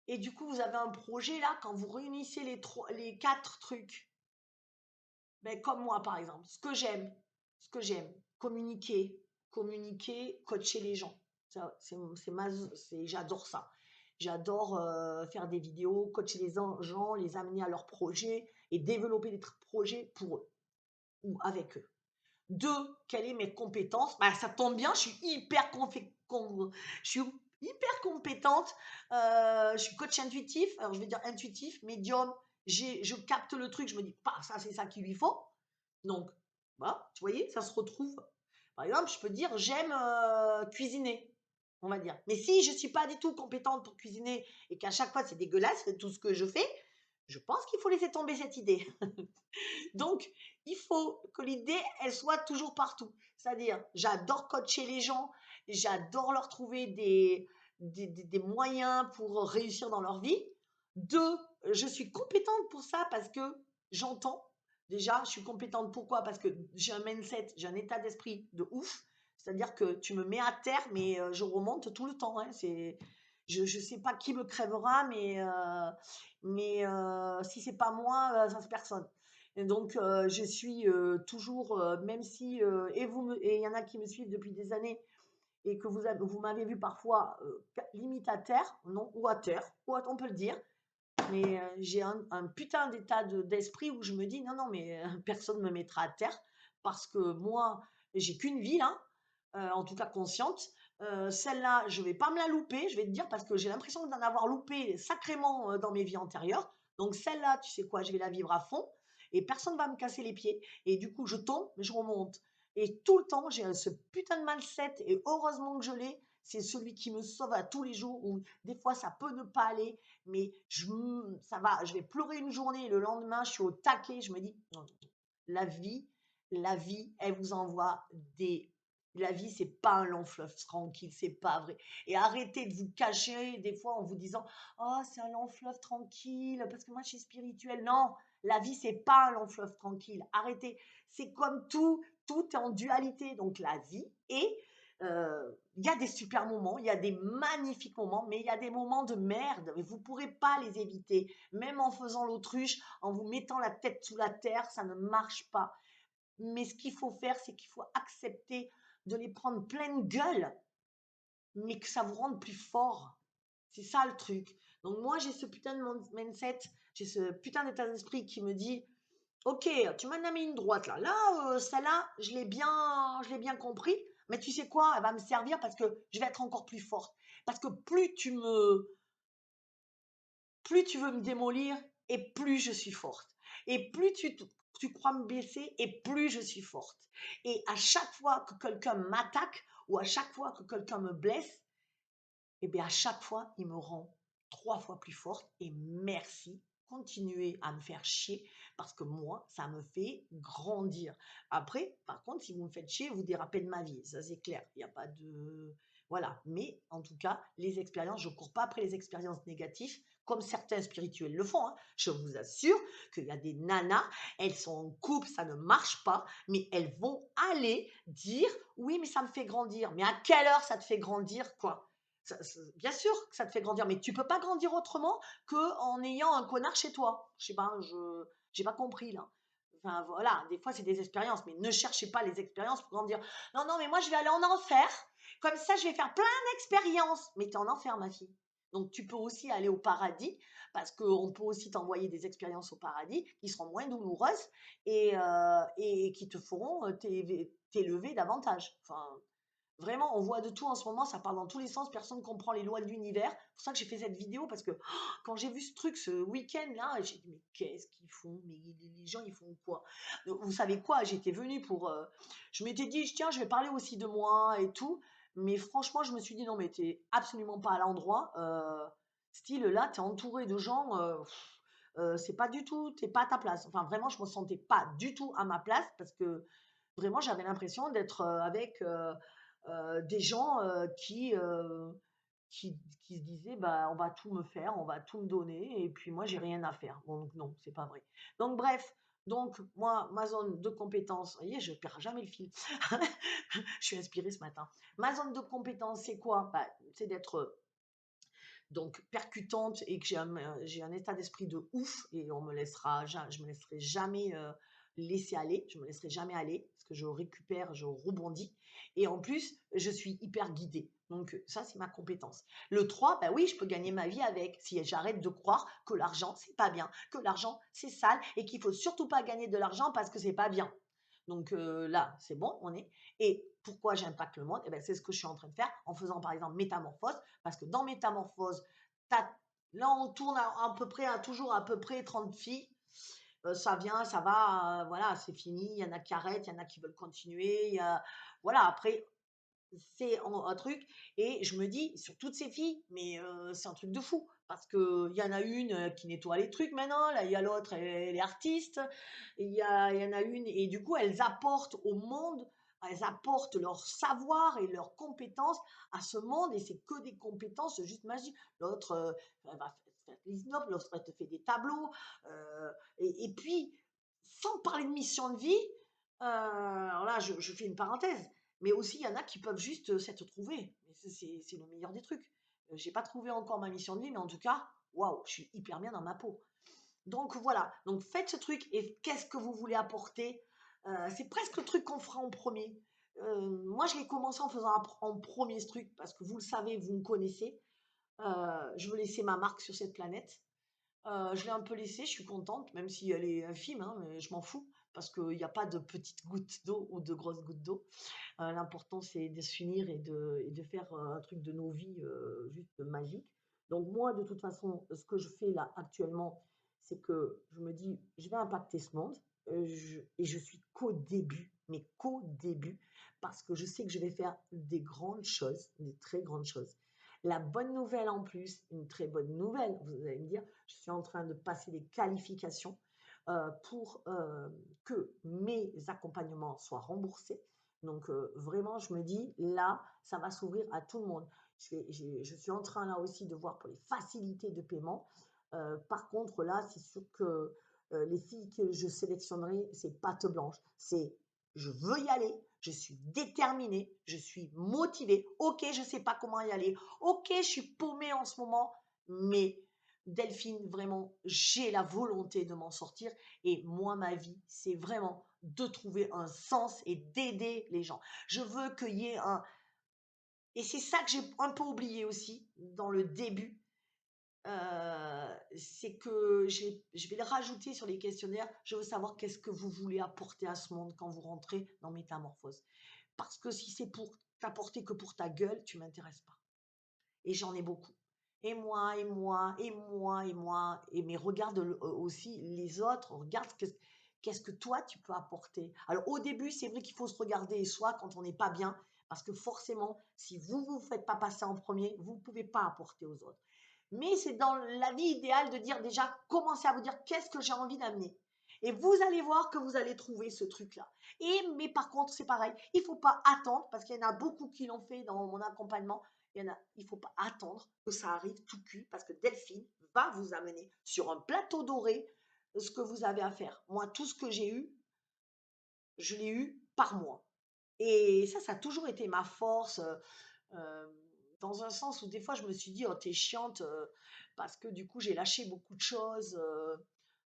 Et du coup, vous avez un projet là, quand vous réunissez les 4 trucs, ben, comme moi par exemple, ce que j'aime, communiquer, coacher les gens. Ça, j'adore ça. J'adore faire des vidéos, coacher les gens, les amener à leurs projets et développer des projets pour eux ou avec eux. Deux, quelles sont mes compétences? Bah, ça tombe bien, je suis hyper compétente. Je suis coach intuitif. Alors, je vais dire intuitif, médium. Je capte le truc, je me dis, pas, ça, c'est ça qu'il lui faut. Donc, voilà, tu voyez, ça se retrouve. Par exemple, je peux dire, j'aime cuisiner, on va dire. Mais si je ne suis pas du tout compétente pour cuisiner et qu'à chaque fois, c'est dégueulasse, tout ce que je fais, je pense qu'il faut laisser tomber cette idée. Donc, il faut que l'idée, elle soit toujours partout. C'est-à-dire, j'adore coacher les gens, j'adore leur trouver des moyens pour réussir dans leur vie. Deux, je suis compétente pour ça parce que j'entends. Déjà, je suis compétente pourquoi? Parce que j'ai un mindset, j'ai un état d'esprit de ouf. C'est-à-dire que tu me mets à terre, mais je remonte tout le temps. Hein. Je ne sais pas qui me crèvera, mais si c'est pas moi, ça c'est personne. Et donc, je suis toujours, même si, et il y en a qui me suivent depuis des années et que vous m'avez vu parfois limite à terre, non, ou à terre, on peut le dire, mais j'ai un putain d'état d'esprit où je me dis non, non, mais personne ne me mettra à terre parce que moi, j'ai qu'une vie là, en tout cas consciente. Celle-là, je vais pas me la louper, je vais te dire, parce que j'ai l'impression d'en avoir loupé sacrément dans mes vies antérieures. Donc celle-là, tu sais quoi, je vais la vivre à fond et personne va me casser les pieds. Et du coup, je tombe, mais je remonte. Et tout le temps, j'ai ce putain de mindset et heureusement que je l'ai. C'est celui qui me sauve à tous les jours où des fois ça peut ne pas aller, mais ça va, je vais pleurer une journée et le lendemain, je suis au taquet, je me dis, non, la vie, la vie, elle vous envoie des... La vie, c'est pas un long fleuve tranquille, c'est pas vrai. Et arrêtez de vous cacher des fois en vous disant, oh, c'est un long fleuve tranquille, parce que moi, je suis spirituelle. Non, la vie, c'est pas un long fleuve tranquille. Arrêtez. C'est comme tout est en dualité. Donc, la vie est Il y a des super moments, il y a des magnifiques moments, mais il y a des moments de merde, mais vous ne pourrez pas les éviter. Même en faisant l'autruche, en vous mettant la tête sous la terre, ça ne marche pas. Mais ce qu'il faut faire, c'est qu'il faut accepter de les prendre pleine gueule, mais que ça vous rende plus fort. C'est ça le truc. Donc moi, j'ai ce putain de mindset, j'ai ce putain d'état d'esprit qui me dit, ok, tu m'en as mis une droite là. Là, celle-là, je l'ai bien compris. Mais tu sais quoi, elle va me servir parce que je vais être encore plus forte. Parce que plus tu veux me démolir, et plus je suis forte. Et plus tu crois me blesser, et plus je suis forte. Et à chaque fois que quelqu'un m'attaque ou à chaque fois que quelqu'un me blesse, et bien à chaque fois, il me rend 3 fois plus forte. Et merci, continuez à me faire chier parce que moi, ça me fait grandir. Après, par contre, si vous me faites chier, vous dérapez de ma vie. Ça, c'est clair. Il n'y a pas de... Voilà. Mais en tout cas, les expériences, je ne cours pas après les expériences négatives comme certains spirituels le font. Hein. Je vous assure qu'il y a des nanas, elles sont en couple, ça ne marche pas, mais elles vont aller dire, oui, mais ça me fait grandir. Mais à quelle heure ça te fait grandir, quoi? Bien sûr que ça te fait grandir, mais tu peux pas grandir autrement qu'en ayant un connard chez toi. Je sais pas, je j'ai pas compris là. Enfin voilà, des fois c'est des expériences, mais ne cherchez pas les expériences pour grandir. Non, non, mais moi je vais aller en enfer, comme ça je vais faire plein d'expériences. Mais tu es en enfer, ma fille. Donc tu peux aussi aller au paradis, parce qu'on peut aussi t'envoyer des expériences au paradis qui seront moins douloureuses et qui te feront t'élever davantage. Enfin, vraiment, on voit de tout en ce moment, ça part dans tous les sens, personne ne comprend les lois de l'univers. C'est pour ça que j'ai fait cette vidéo, parce que quand j'ai vu ce truc ce week-end-là, j'ai dit, mais qu'est-ce qu'ils font? Mais les gens, ils font quoi? Vous savez quoi? J'étais venue pour... je m'étais dit, tiens, je vais parler aussi de moi et tout. Mais franchement, je me suis dit, non, mais t'es absolument pas à l'endroit. Style, là, t'es entouré de gens... c'est pas du tout, t'es pas à ta place. Enfin, vraiment, je me sentais pas du tout à ma place parce que vraiment, j'avais l'impression d'être avec des gens qui se disaient bah, on va tout me faire, on va tout me donner, et puis moi, j'ai rien à faire. Bon, donc non, c'est pas vrai. Donc, bref, donc moi, ma zone de compétence, vous voyez, je ne perds jamais le fil. Je suis inspirée ce matin. Ma zone de compétence, c'est quoi? Bah, c'est d'être donc percutante et que j'ai un état d'esprit de ouf et je me laisserai jamais laisser aller, je me laisserai jamais aller parce que je récupère, je rebondis et en plus je suis hyper guidée. Donc ça c'est ma compétence. Le 3, bah oui, je peux gagner ma vie avec si j'arrête de croire que l'argent c'est pas bien, que l'argent c'est sale et qu'il faut surtout pas gagner de l'argent parce que c'est pas bien. Donc là, c'est bon, on est. Et pourquoi j'impacte le monde? Eh ben, c'est ce que je suis en train de faire en faisant par exemple métamorphose, parce que dans métamorphose, là on tourne à peu près, toujours à peu près 30 filles. Ça vient, ça va, voilà, c'est fini. Il y en a qui arrêtent, il y en a qui veulent continuer. Voilà, après, c'est un truc. Et je me dis, sur toutes ces filles, mais c'est un truc de fou. Parce qu'il y en a une qui nettoie les trucs maintenant, là, il y a l'autre, elle est artiste. Il y en a une, et du coup, elles apportent au monde, elles apportent leur savoir et leurs compétences à ce monde, et c'est que des compétences juste magiques. L'autre, elle va faire des snobs, l'autre, elle te fait des tableaux. Et puis, sans parler de mission de vie, alors là, je fais une parenthèse, mais aussi, il y en a qui peuvent juste s'être trouvés. C'est le meilleur des trucs. J'ai pas trouvé encore ma mission de vie, mais en tout cas, waouh, je suis hyper bien dans ma peau. Donc voilà, donc faites ce truc et qu'est-ce que vous voulez apporter? C'est presque le truc qu'on fera en premier. Moi, je l'ai commencé en faisant en premier ce truc parce que vous le savez, vous me connaissez. Je veux laisser ma marque sur cette planète. Je l'ai un peu laissée, je suis contente, même si elle est infime, hein, mais je m'en fous parce qu'il n'y a pas de petites gouttes d'eau ou de grosses gouttes d'eau. L'important, c'est de s'unir et de faire un truc de nos vies juste magique. Donc moi, de toute façon, ce que je fais là actuellement, c'est que je me dis, je vais impacter ce monde. Et je suis qu'au début, mais qu'au début, parce que je sais que je vais faire des grandes choses, des très grandes choses. La bonne nouvelle en plus, une très bonne nouvelle, vous allez me dire, je suis en train de passer des qualifications pour que mes accompagnements soient remboursés. Donc vraiment, je me dis, là, ça va s'ouvrir à tout le monde. Je suis en train là aussi de voir pour les facilités de paiement. Par contre, là, c'est sûr que les filles que je sélectionnerai, c'est patte blanche. C'est je veux y aller, je suis déterminée, je suis motivée. Ok, je ne sais pas comment y aller. Ok, je suis paumée en ce moment, mais Delphine, vraiment, j'ai la volonté de m'en sortir. Et moi, ma vie, c'est vraiment de trouver un sens et d'aider les gens. Je veux qu'il y ait un... Et c'est ça que j'ai un peu oublié aussi dans le début, c'est que je vais le rajouter sur les questionnaires. Je veux savoir qu'est-ce que vous voulez apporter à ce monde quand vous rentrez dans Métamorphose. Parce que si c'est pour t'apporter que pour ta gueule, tu m'intéresses pas. Et j'en ai beaucoup. Et moi, et moi, et moi, et moi. Et mais regarde aussi les autres, regarde qu'est-ce que toi tu peux apporter. Alors au début, c'est vrai qu'il faut se regarder soi quand on n'est pas bien, parce que forcément, si vous vous faites pas passer en premier, vous ne pouvez pas apporter aux autres. Mais c'est dans la vie idéale de dire déjà, commencez à vous dire qu'est-ce que j'ai envie d'amener. Et vous allez voir que vous allez trouver ce truc-là. Mais par contre, c'est pareil, il ne faut pas attendre, parce qu'il y en a beaucoup qui l'ont fait dans mon accompagnement. Il ne faut pas attendre que ça arrive tout cuit, parce que Delphine va vous amener sur un plateau doré ce que vous avez à faire. Moi, tout ce que j'ai eu, je l'ai eu par mois. Et ça a toujours été ma force. Euh, dans un sens où des fois je me suis dit, oh, t'es chiante, parce que du coup j'ai lâché beaucoup de choses,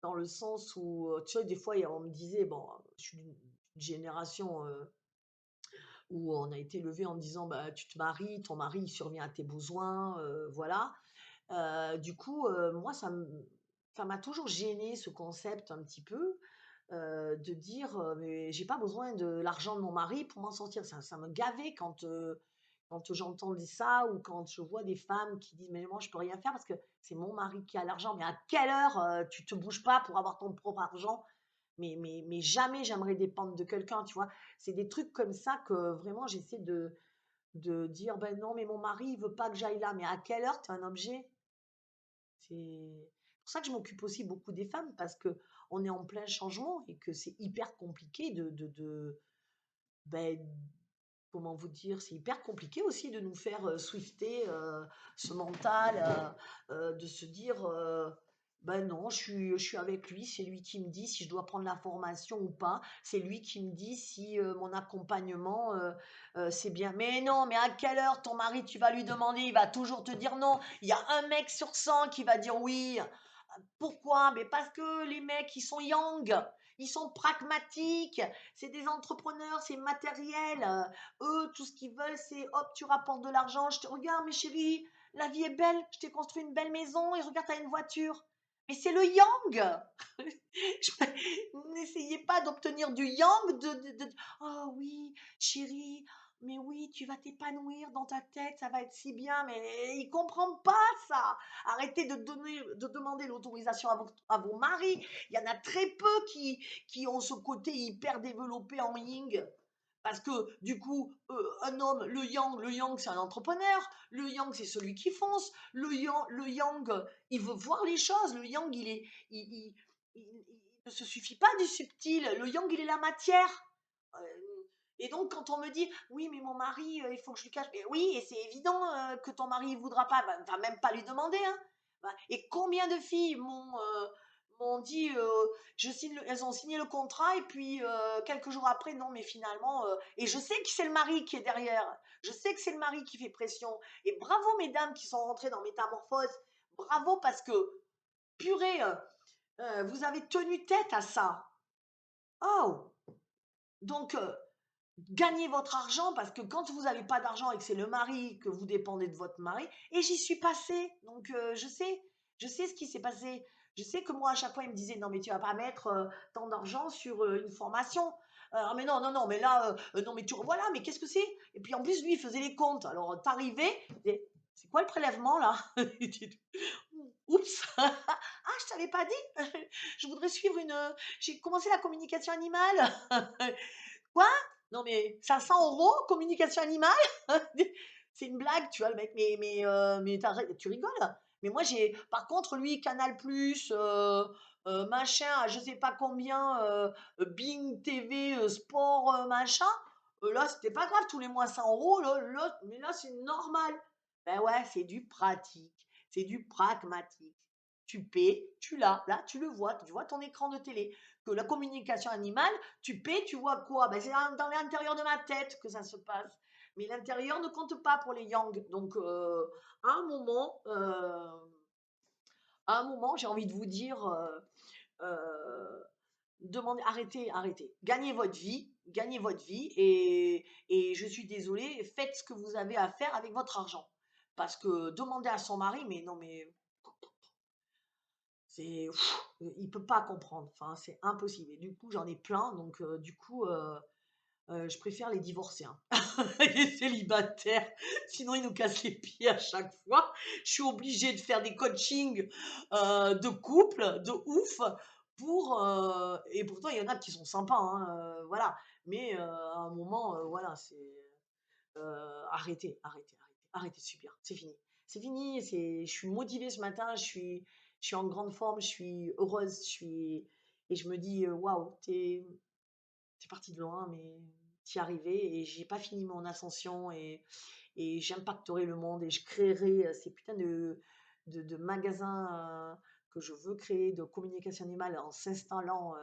dans le sens où, tu sais, des fois on me disait, bon, je suis d'une génération où on a été élevé en disant, bah, tu te maries, ton mari il survient à tes besoins, voilà. Du coup, moi ça m'a toujours gêné ce concept un petit peu, de dire, mais j'ai pas besoin de l'argent de mon mari pour m'en sortir. Ça me gavait quand j'entendais ça, ou quand je vois des femmes qui disent, mais moi je peux rien faire parce que c'est mon mari qui a l'argent. Mais à quelle heure tu te bouges pas pour avoir ton propre argent? Mais jamais j'aimerais dépendre de quelqu'un, tu vois. C'est des trucs comme ça que vraiment j'essaie de dire, ben non, mais mon mari il veut pas que j'aille là. Mais à quelle heure tu es un objet? C'est pour ça que je m'occupe aussi beaucoup des femmes, parce que on est en plein changement et que c'est hyper compliqué ben, comment vous dire, c'est hyper compliqué aussi de nous faire swifter ce mental, de se dire, ben non, je suis avec lui, c'est lui qui me dit si je dois prendre la formation ou pas, c'est lui qui me dit si mon accompagnement c'est bien. Mais non, mais à quelle heure ton mari tu vas lui demander, il va toujours te dire non. Il y a un mec sur 100 qui va dire oui. Pourquoi? Mais parce que les mecs, ils sont young, ils sont pragmatiques, c'est des entrepreneurs, c'est matériel. Eux, tout ce qu'ils veulent, c'est hop, tu rapportes de l'argent. Je te regarde, mes chéris, la vie est belle. Je t'ai construit une belle maison et regarde, t'as une voiture. Mais c'est le yang. N'essayez pas d'obtenir du yang, oh oui, chérie, mais oui, tu vas t'épanouir dans ta tête, ça va être si bien, mais ils comprennent pas ça. Arrêtez de demander l'autorisation à vos maris. Il y en a très peu qui ont ce côté hyper développé en yin. Parce que du coup, un homme, le yang c'est un entrepreneur, le yang c'est celui qui fonce, le yang il veut voir les choses, le yang il ne se suffit pas du subtil, le yang il est la matière. Euh, et donc quand on me dit, oui mais mon mari, il faut que je lui cache, mais oui, et c'est évident que ton mari ne voudra pas, va même pas lui demander. Hein. Et combien de filles m'ont dit, elles ont signé le contrat et puis quelques jours après, non, mais finalement, et je sais que c'est le mari qui est derrière, je sais que c'est le mari qui fait pression. Et bravo mesdames qui sont rentrées dans Métamorphose, bravo parce que, purée, vous avez tenu tête à ça. Oh, donc gagnez votre argent, parce que quand vous n'avez pas d'argent et que c'est le mari, que vous dépendez de votre mari, et j'y suis passée, donc je sais ce qui s'est passé. Je sais que moi, à chaque fois, il me disait, non, mais tu vas pas mettre tant d'argent sur une formation. Ah, mais non, non, non, mais là, non, mais tu voilà, mais qu'est-ce que c'est? Et puis en plus, lui, il faisait les comptes. Alors, t'arrivais, c'est quoi le prélèvement là? Oups! Ah, je t'avais pas dit? Je voudrais suivre j'ai commencé la communication animale. Quoi? Non, mais 500 € communication animale? C'est une blague, tu vois, le mec, mais tu rigoles. Mais moi, par contre, lui, Canal+, machin, je sais pas combien, Bing TV, sport, machin, là, c'était pas grave, tous les mois 100 €, mais là, c'est normal. Ben ouais, c'est du pratique, c'est du pragmatique. tu paies, tu l'as, là, tu le vois, tu vois ton écran de télé. Que la communication animale, tu paies, tu vois quoi? Ben, c'est dans l'intérieur de ma tête que ça se passe. Mais l'intérieur ne compte pas pour les yang. Donc, à un moment, j'ai envie de vous dire, demandez, arrêtez, arrêtez. Gagnez votre vie et je suis désolée, faites ce que vous avez à faire avec votre argent. Parce que demander à son mari, mais non, mais c'est, il peut pas comprendre. Enfin, c'est impossible. Et du coup, j'en ai plein. Donc, je préfère les divorcer, hein. Les célibataires, sinon ils nous cassent les pieds à chaque fois. Je suis obligée de faire des coachings de couple, de ouf, et pourtant il y en a qui sont sympas, hein, voilà. Mais à un moment, voilà, arrêtez, arrêtez, arrêtez, arrêtez de subir. C'est fini. C'est fini. Je suis motivée ce matin. Je suis en grande forme. Je suis heureuse. Et je me dis, waouh, t'es parti de loin, mais t'y es arrivé et j'ai pas fini mon ascension et j'impacterai le monde et je créerai ces putains de magasins que je veux créer de communication animale en s'installant.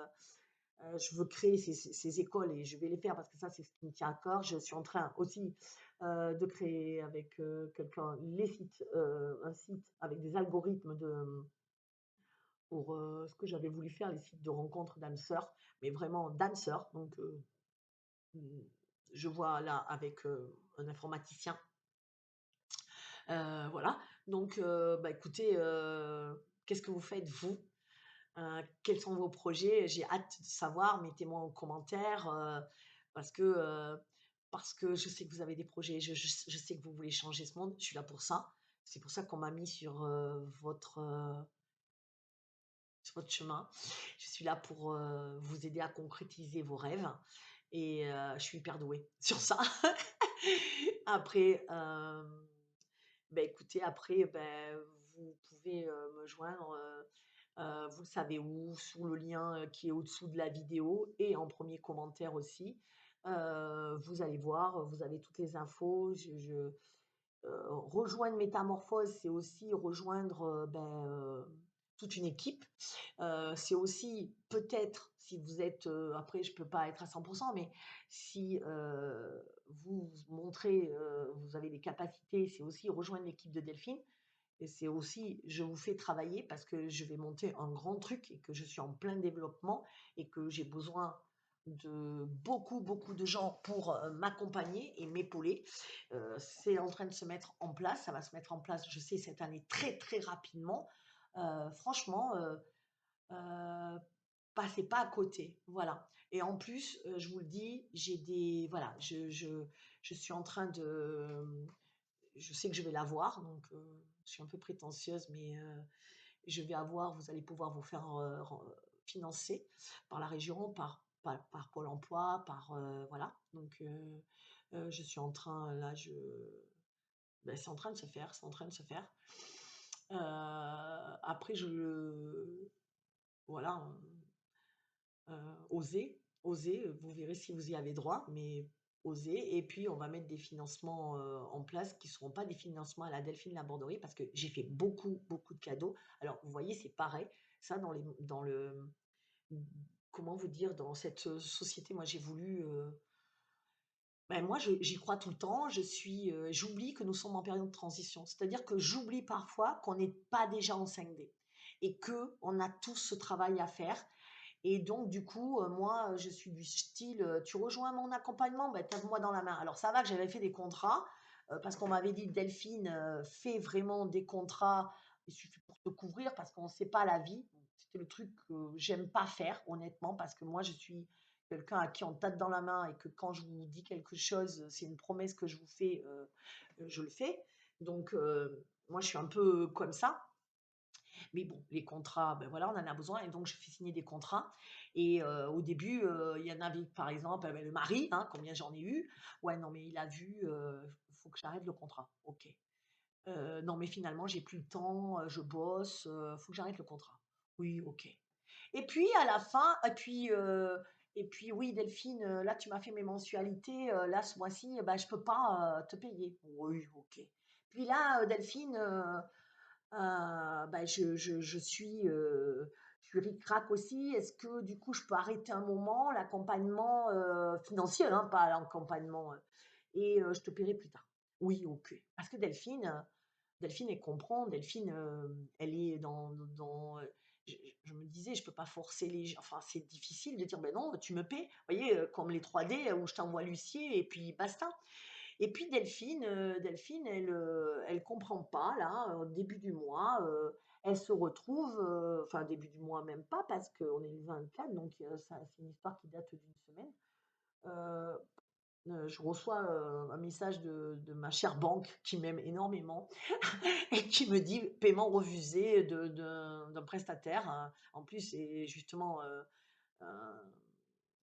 Je veux créer ces écoles et je vais les faire parce que ça, c'est ce qui me tient à cœur. Je suis en train aussi de créer avec quelqu'un un site avec des algorithmes pour ce que j'avais voulu faire, les sites de rencontres d'âmes sœurs, mais vraiment d'âmes sœurs. Donc, Mmh, je vois là avec, un informaticien, voilà. Donc, bah, écoutez, qu'est-ce que vous faites vous? Quels sont vos projets? J'ai hâte de savoir, mettez-moi en commentaire, parce que, heu, parce que je sais que vous avez des projets, je sais que vous voulez changer ce monde, je suis là pour ça. C'est pour ça qu'on m'a mis sur votre chemin. Je suis là pour, vous aider à concrétiser vos rêves et je suis hyper douée sur ça. Après, écoutez, après, vous pouvez, me joindre, vous le savez où, sous le lien, qui est au-dessous de la vidéo et en premier commentaire aussi. Vous allez voir, vous avez toutes les infos. Rejoindre Métamorphose, c'est aussi rejoindre, toute une équipe. C'est aussi peut-être si vous êtes, après je peux pas être à 100, mais si, vous montrez, vous avez des capacités, c'est aussi rejoindre l'équipe de Delphine et c'est aussi je vous fais travailler parce que je vais monter un grand truc et que je suis en plein développement et que j'ai besoin de beaucoup, beaucoup de gens pour, m'accompagner et m'épauler. C'est en train de se mettre en place, ça va se mettre en place, je sais, cette année très, très rapidement. Franchement, passez pas à côté, voilà. Et en plus, je vous le dis, j'ai des voilà, je suis en train de, je sais que je vais l'avoir, donc je suis un peu prétentieuse, mais je vais avoir, vous allez pouvoir vous faire financer par la région, par Pôle Emploi, voilà. Donc, je suis en train, là, c'est en train de se faire, c'est en train de se faire. Après, voilà, oser, vous verrez si vous y avez droit, mais oser. Et puis, on va mettre des financements en place qui ne seront pas des financements à la Delphine Laborderie parce que j'ai fait beaucoup, beaucoup de cadeaux. Alors, vous voyez, c'est pareil. Ça, dans le, comment vous dire, dans cette société, moi, j'ai voulu. Moi, j'y crois tout le temps. J'oublie que nous sommes en période de transition. C'est-à-dire que j'oublie parfois qu'on n'est pas déjà en 5D et que on a tous ce travail à faire et donc, du coup, moi, je suis du style, tu rejoins mon accompagnement, tape-moi dans la main. Alors, ça va que j'avais fait des contrats, parce qu'on m'avait dit, Delphine, fais vraiment des contrats, il suffit pour te couvrir, parce qu'on ne sait pas la vie. C'était le truc que j'aime pas faire, honnêtement, parce que moi, je suis quelqu'un à qui on tape dans la main et que quand je vous dis quelque chose, c'est une promesse que je vous fais, je le fais. Donc, moi, je suis un peu comme ça. Mais bon, les contrats, voilà, on en a besoin et donc je fais signer des contrats. Et au début, il y en avait, par exemple, le mari, hein, combien j'en ai eu. Ouais, non, mais il a vu, il faut que j'arrête le contrat. Ok. Non, mais finalement, j'ai plus le temps, je bosse, faut que j'arrête le contrat. Oui, ok. Et puis à la fin, et puis oui, Delphine, là, tu m'as fait mes mensualités, là, ce mois-ci, je peux pas te payer. Oui, ok. Puis là, Delphine, bah, je suis ric-rac aussi. Est-ce que du coup, je peux arrêter un moment l'accompagnement financier, hein, pas l'accompagnement, et je te paierai plus tard. Oui, ok. Parce que Delphine, elle comprend. Delphine, elle est je, je me disais, je peux pas forcer les gens. Enfin, c'est difficile de dire, ben non, tu me paies. Vous voyez, comme les 3D où je t'envoie l'huissier et puis basta. Et puis Delphine, elle comprend pas là, au début du mois, elle se retrouve, enfin début du mois même pas parce qu'on est le 24, donc ça, c'est une histoire qui date d'une semaine. Euh, je reçois un message de ma chère banque qui m'aime énormément et qui me dit paiement refusé d'un prestataire, hein. En plus, c'est justement, euh,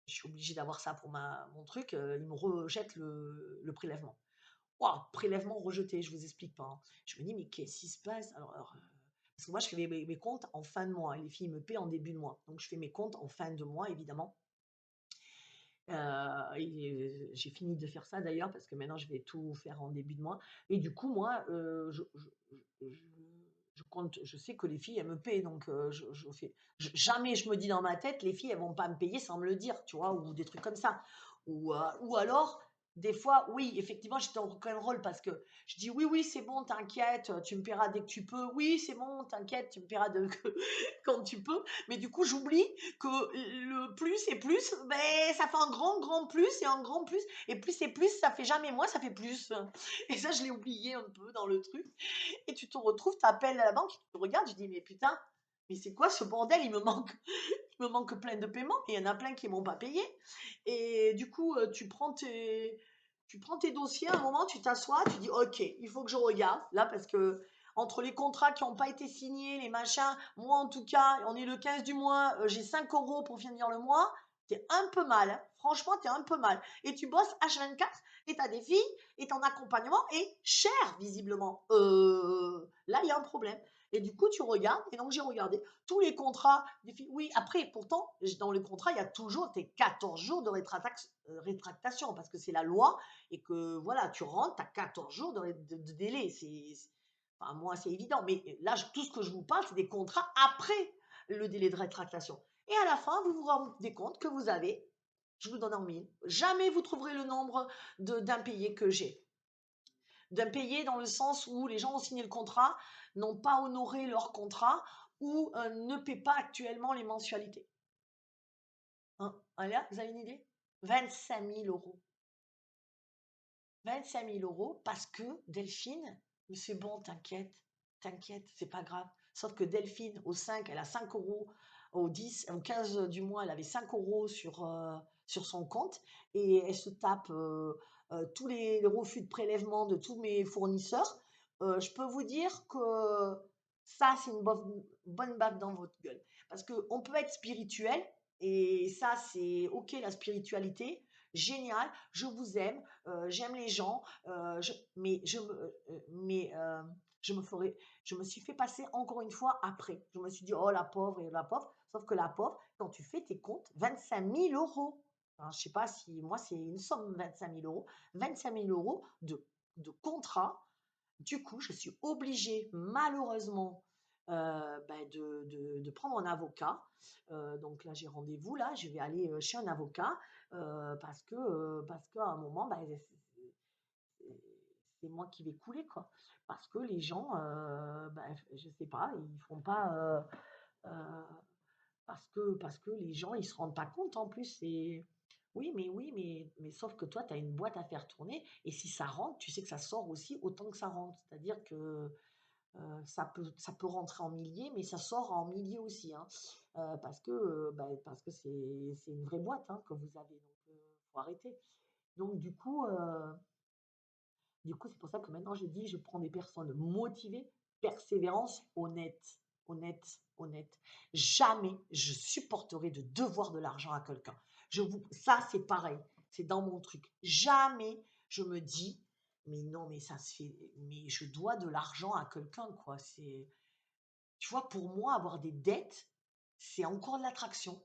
je suis obligée d'avoir ça pour mon truc, il me rejette le prélèvement. Waouh, prélèvement rejeté, je vous explique pas, hein. Je me dis: «Mais qu'est-ce qui se passe?» Parce que moi, je fais mes comptes en fin de mois et les filles me paient en début de mois. Donc je fais mes comptes en fin de mois, évidemment. Et j'ai fini de faire ça d'ailleurs parce que maintenant je vais tout faire en début de mois et du coup moi, je compte, je sais que les filles, elles me paient donc je fais jamais je me dis dans ma tête: «Les filles, elles vont pas me payer sans me le dire», tu vois? Ou des trucs comme ça. Ou alors, des fois, oui, effectivement, j'étais en rock'n'roll parce que je dis: «Oui, oui, c'est bon, t'inquiète, tu me paieras dès que tu peux. Oui, c'est bon, t'inquiète, tu me paieras de quand tu peux». Mais du coup, j'oublie que le plus et plus, ben, ça fait un grand, grand plus et un grand plus. Et plus c'est plus, ça fait jamais moins, ça fait plus. Et ça, je l'ai oublié un peu dans le truc. Et tu te retrouves, tu appelles à la banque, tu regardes, tu dis, mais putain, mais c'est quoi ce bordel? Il me manque plein de paiements, et il y en a plein qui m'ont pas payé. Et du coup, tu prends tes dossiers, à un moment, tu t'assois, tu dis, OK, il faut que je regarde, là, parce que entre les contrats qui n'ont pas été signés, les machins, moi, en tout cas, on est le 15 du mois, j'ai 5 euros pour finir le mois, t'es un peu mal, hein. Franchement, t'es un peu mal. Et tu bosses H24, et t'as des filles, et ton accompagnement est cher, visiblement. Là, il y a un problème. Et du coup, tu regardes, et donc j'ai regardé tous les contrats des filles. Oui, après, pourtant, dans le contrat, il y a toujours tes 14 jours de rétractation, parce que c'est la loi, et que voilà, tu rentres, tu as 14 jours de délai. Enfin, moi, c'est évident. Mais là, tout ce que je vous parle, c'est des contrats après le délai de rétractation. Et à la fin, vous vous rendez compte que vous avez, je vous donne en mille, jamais vous trouverez le nombre d'impayés que j'ai. D'impayés dans le sens où les gens ont signé le contrat, n'ont pas honoré leur contrat ou ne paient pas actuellement les mensualités. Hein, voilà, vous avez une idée? 25 000 euros. 25 000 euros parce que Delphine, mais c'est bon, t'inquiète, t'inquiète, c'est pas grave. Sauf que Delphine, au 5, elle a 5 euros, au 10, au 15 du mois, elle avait 5 euros sur son compte et elle se tape tous les refus de prélèvement de tous mes fournisseurs. Je peux vous dire que ça, c'est une bonne baffe dans votre gueule. Parce qu'on peut être spirituel et ça, c'est OK la spiritualité, génial, je vous aime, j'aime les gens, je me suis fait passer encore une fois après. Je me suis dit, oh la pauvre et la pauvre. Sauf que la pauvre, quand tu fais tes comptes, 25 000 euros. Alors, je ne sais pas si moi, c'est une somme, 25 000 euros. 25 000 euros de contrat. Du coup, je suis obligée, malheureusement, de prendre un avocat. Donc là, j'ai rendez-vous, là, je vais aller chez un avocat parce qu'à un moment, c'est moi qui vais couler, quoi. Parce que les gens, je sais pas, ils font pas, euh, parce que les gens, ils se rendent pas compte en plus. Oui, mais sauf que toi, tu as une boîte à faire tourner et si ça rentre, tu sais que ça sort aussi autant que ça rentre. C'est-à-dire que ça peut rentrer en milliers, mais ça sort en milliers aussi, hein. Parce que c'est une vraie boîte, hein, que vous avez, donc faut arrêter. Donc du coup, c'est pour ça que maintenant j'ai dit, je prends des personnes motivées, persévérance, honnêtes, honnêtes, honnêtes. Jamais je supporterai de devoir de l'argent à quelqu'un. Ça, c'est pareil, c'est dans mon truc. Jamais je me dis, mais non, mais ça se fait, mais je dois de l'argent à quelqu'un, quoi. Tu vois, pour moi, avoir des dettes, c'est encore de l'attraction.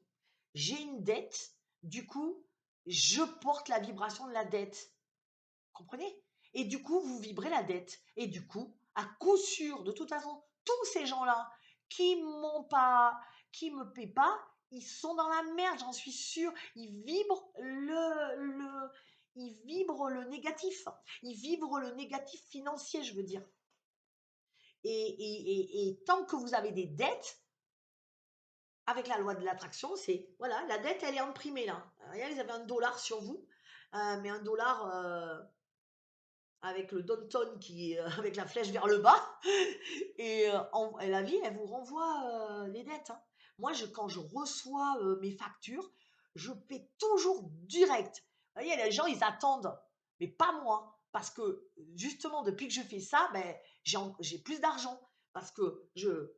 J'ai une dette, du coup, je porte la vibration de la dette. Comprenez? Et du coup, vous vibrez la dette. Et du coup, à coup sûr, de toute façon, tous ces gens-là qui m'ont pas, qui me paient pas, ils sont dans la merde, j'en suis sûre. Ils vibrent le négatif. Ils vibrent le négatif financier, je veux dire. Et tant que vous avez des dettes, avec la loi de l'attraction, c'est, voilà, la dette, elle est imprimée là. Regarde, ils avaient $1 sur vous, mais $1 avec le Danton qui, avec la flèche vers le bas, et la vie, elle vous renvoie les dettes, hein. Moi, quand je reçois mes factures, je paie toujours direct. Vous voyez, les gens, ils attendent, mais pas moi, parce que justement, depuis que je fais ça, ben, j'ai plus d'argent, parce que je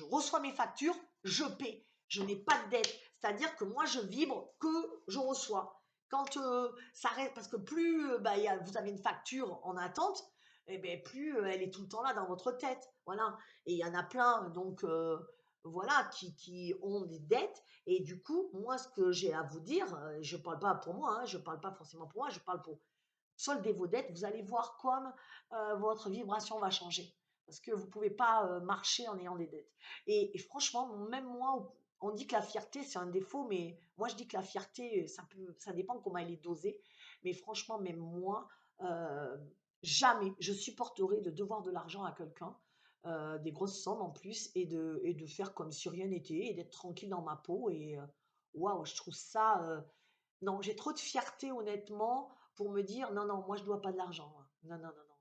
reçois mes factures, je paie, je n'ai pas de dette. C'est-à-dire que moi, je vibre que je reçois. Quand ça reste, parce que plus bah, vous avez une facture en attente, et ben, plus elle est tout le temps là dans votre tête. Voilà. Et il y en a plein, donc voilà, qui ont des dettes. Et du coup, moi, ce que j'ai à vous dire, je ne parle pas pour moi, hein, je ne parle pas forcément pour moi, je parle pour solder vos dettes. Vous allez voir comme votre vibration va changer. Parce que vous ne pouvez pas marcher en ayant des dettes. Et franchement, même moi, on dit que la fierté, c'est un défaut, mais moi, je dis que la fierté, ça dépend comment elle est dosée. Mais franchement, même moi, euh, jamais je supporterai de devoir de l'argent à quelqu'un, des grosses sommes en plus, et de faire comme si rien n'était, et d'être tranquille dans ma peau. Et waouh, je trouve ça. Non, j'ai trop de fierté, honnêtement, pour me dire, non, non, moi, je dois pas de l'argent, moi. Non, non, non, non.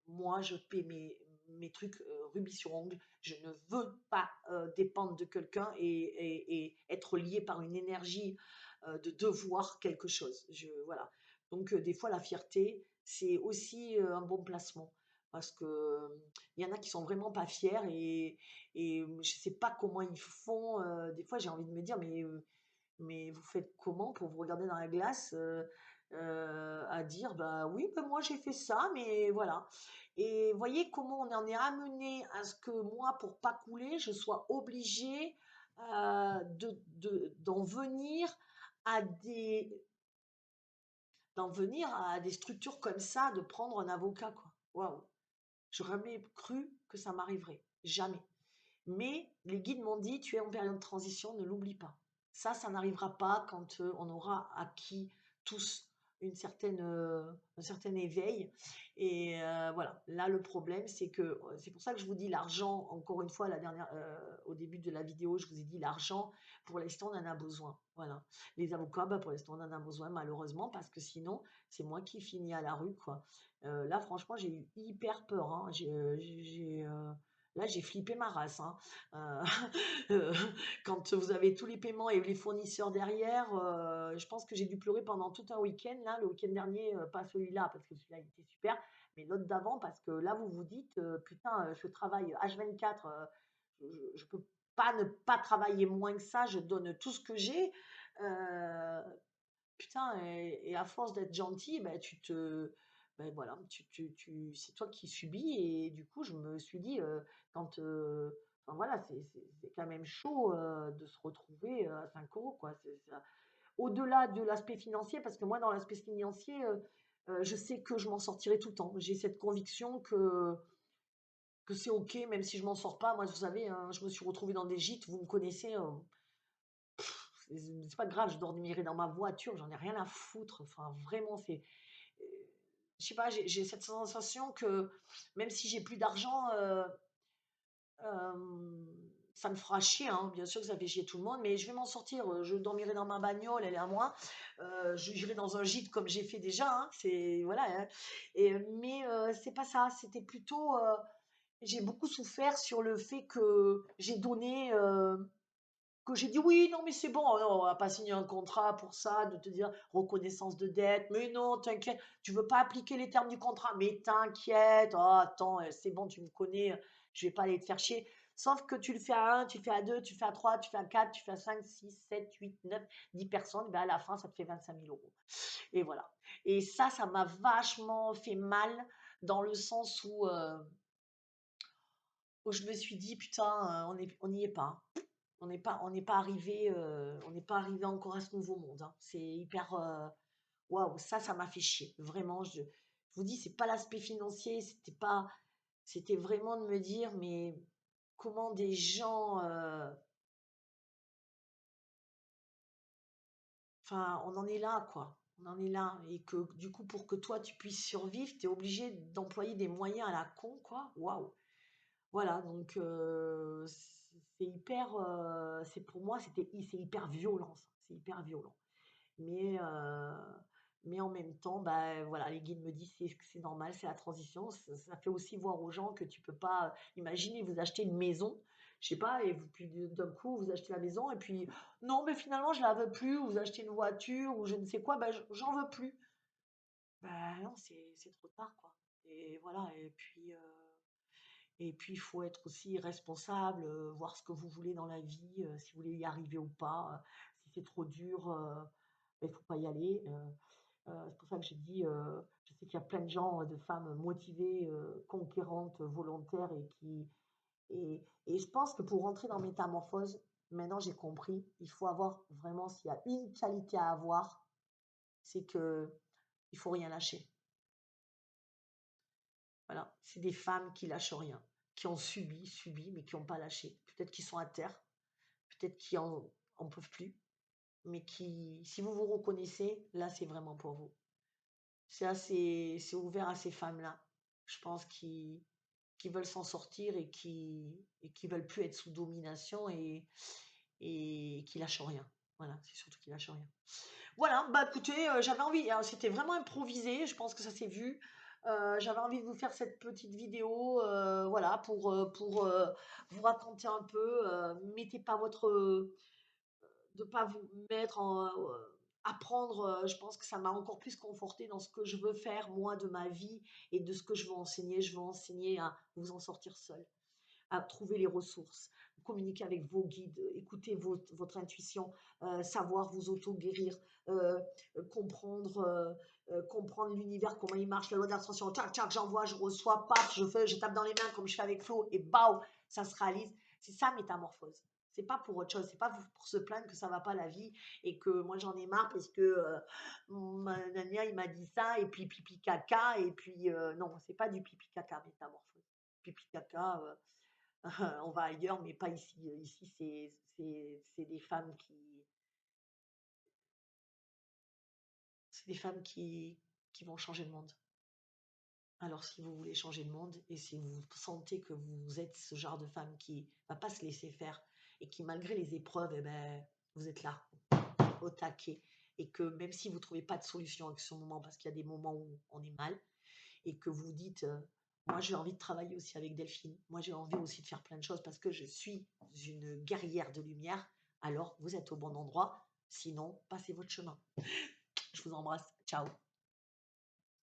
Moi, je paie mes trucs rubis sur ongles. Je ne veux pas dépendre de quelqu'un et être lié par une énergie de devoir quelque chose. Voilà. Donc, des fois, la fierté, c'est aussi un bon placement. Parce que il y en a qui sont vraiment pas fiers, et je sais pas comment ils font. Des fois, j'ai envie de me dire, mais vous faites comment pour vous regarder dans la glace, à dire, bah oui, bah moi j'ai fait ça, mais voilà. Et voyez comment on en est amené à ce que moi, pour pas couler, je sois obligée d'en venir à des structures comme ça, de prendre un avocat, quoi. Waouh, j'aurais jamais cru que ça m'arriverait, jamais. Mais les guides m'ont dit, tu es en période de transition, ne l'oublie pas. Ça n'arrivera pas quand on aura acquis tous un certain éveil. Et voilà, là le problème, c'est pour ça que je vous dis l'argent, encore une fois, au début de la vidéo, je vous ai dit l'argent, pour l'instant, on en a besoin. Voilà. Les avocats, bah, pour l'instant, on en a besoin malheureusement, parce que sinon, c'est moi qui finis à la rue, quoi. Là, franchement, j'ai eu hyper peur, hein. Là, j'ai flippé ma race, hein. Euh, euh, Quand vous avez tous les paiements et les fournisseurs derrière, je pense que j'ai dû pleurer pendant tout un week-end. Là, le week-end dernier, pas celui-là, parce que celui-là, il était super, mais l'autre d'avant, parce que là, vous vous dites, putain, je travaille H24, je peux pas ne pas travailler moins que ça, je donne tout ce que j'ai. Euh, Putain, et à force d'être gentil, ben, ben voilà, c'est toi qui subis. Et du coup, je me suis dit, enfin voilà, c'est quand même chaud de se retrouver à 5 euros, quoi. Au-delà de l'aspect financier, parce que moi, dans l'aspect financier, je sais que je m'en sortirai tout le temps. J'ai cette conviction que c'est OK, même si je m'en sors pas. Moi, vous savez, hein, je me suis retrouvée dans des gîtes, vous me connaissez. C'est pas grave, je dormirai dans ma voiture, j'en ai rien à foutre. Enfin, vraiment, euh, je sais pas, j'ai cette sensation que même si j'ai plus d'argent, ça me fera chier, hein. Bien sûr que ça fait chier tout le monde, mais je vais m'en sortir. Je dormirai dans ma bagnole, elle est à moi. J'irai dans un gîte comme j'ai fait déjà, hein. C'est voilà, hein. Mais c'est pas ça. C'était plutôt, j'ai beaucoup souffert sur le fait que j'ai donné. Que j'ai dit oui, non, mais c'est bon, on va pas signer un contrat pour ça, de te dire reconnaissance de dette, mais non, t'inquiète, tu veux pas appliquer les termes du contrat, mais t'inquiète, oh, attends, c'est bon, tu me connais, je vais pas aller te faire chier. Sauf que tu le fais à un, tu le fais à deux, tu le fais à trois, tu le fais à quatre, tu le fais à 5, 6, 7, 8, 9, 10 personnes, ben à la fin, ça te fait 25 000 euros. Et voilà. Et ça m'a vachement fait mal dans le sens où je me suis dit, putain, on n'y est pas. On n'est pas arrivé, encore à ce nouveau monde, hein. C'est hyper, waouh, ça m'a fait chier. Vraiment, je vous dis, c'est pas l'aspect financier, c'était vraiment de me dire, mais comment des gens, enfin, on en est là, quoi. On en est là et que du coup, pour que toi, tu puisses survivre, tu es obligé d'employer des moyens à la con, quoi. Waouh! Voilà, donc c'est hyper, c'est pour moi, c'est hyper violent ça, c'est hyper violent. Mais mais en même temps, bah, voilà, les guides me disent: «C'est normal, c'est la transition». Ça fait aussi voir aux gens que tu peux pas, imaginez vous achetez une maison, je sais pas et vous puis d'un coup vous achetez la maison et puis: «Non, mais finalement je la veux plus» ou vous achetez une voiture ou je ne sais quoi, bah, j'en veux plus. Bah, non, c'est trop tard, quoi et voilà et puis il faut être aussi responsable, voir ce que vous voulez dans la vie, si vous voulez y arriver ou pas, si c'est trop dur, il faut pas y aller, c'est pour ça que j'ai dit, je sais qu'il y a plein de gens, de femmes motivées, conquérantes, volontaires et je pense que pour rentrer dans Métamorphose, maintenant j'ai compris, il faut avoir vraiment s'il y a une qualité à avoir, c'est que il faut rien lâcher. Voilà, c'est des femmes qui lâchent rien, qui ont subi, mais qui ont pas lâché. Peut-être qu'ils sont à terre, peut-être qu'ils en peuvent plus, mais qui si vous vous reconnaissez, là, c'est vraiment pour vous. C'est ouvert à ces femmes-là, je pense, qui veulent s'en sortir et qui veulent plus être sous domination et qui lâchent rien. Voilà, c'est surtout qui lâchent rien. Voilà, bah écoutez, j'avais envie, alors c'était vraiment improvisé, je pense que ça s'est vu. J'avais envie de vous faire cette petite vidéo, voilà, pour vous raconter un peu. Mettez pas de pas vous mettre en, apprendre. Je pense que ça m'a encore plus conforté dans ce que je veux faire moi de ma vie et de ce que je veux enseigner. Je veux enseigner à vous en sortir seul, à trouver les ressources, communiquer avec vos guides, écouter votre intuition, savoir vous auto-guérir, euh, comprendre l'univers, comment il marche, la loi d'attraction, tchac, tchac, j'envoie, je reçois, paf, je tape dans les mains comme je fais avec Flo, et bao, ça se réalise. C'est ça, métamorphose. C'est pas pour autre chose, c'est pas pour se plaindre que ça va pas la vie et que moi j'en ai marre parce que Nania il m'a dit ça et puis pipi caca et puis non, c'est pas du pipi caca métamorphose. Pipi caca, on va ailleurs, mais pas ici. Ici, c'est des femmes qui vont changer le monde. Alors, si vous voulez changer le monde et si vous sentez que vous êtes ce genre de femme qui va pas se laisser faire et qui, malgré les épreuves, eh ben, vous êtes là, au taquet. Et que même si vous ne trouvez pas de solution à ce moment, parce qu'il y a des moments où on est mal, et que vous dites, moi j'ai envie de travailler aussi avec Delphine, moi j'ai envie aussi de faire plein de choses parce que je suis une guerrière de lumière, alors vous êtes au bon endroit, sinon passez votre chemin. Je vous embrasse, ciao.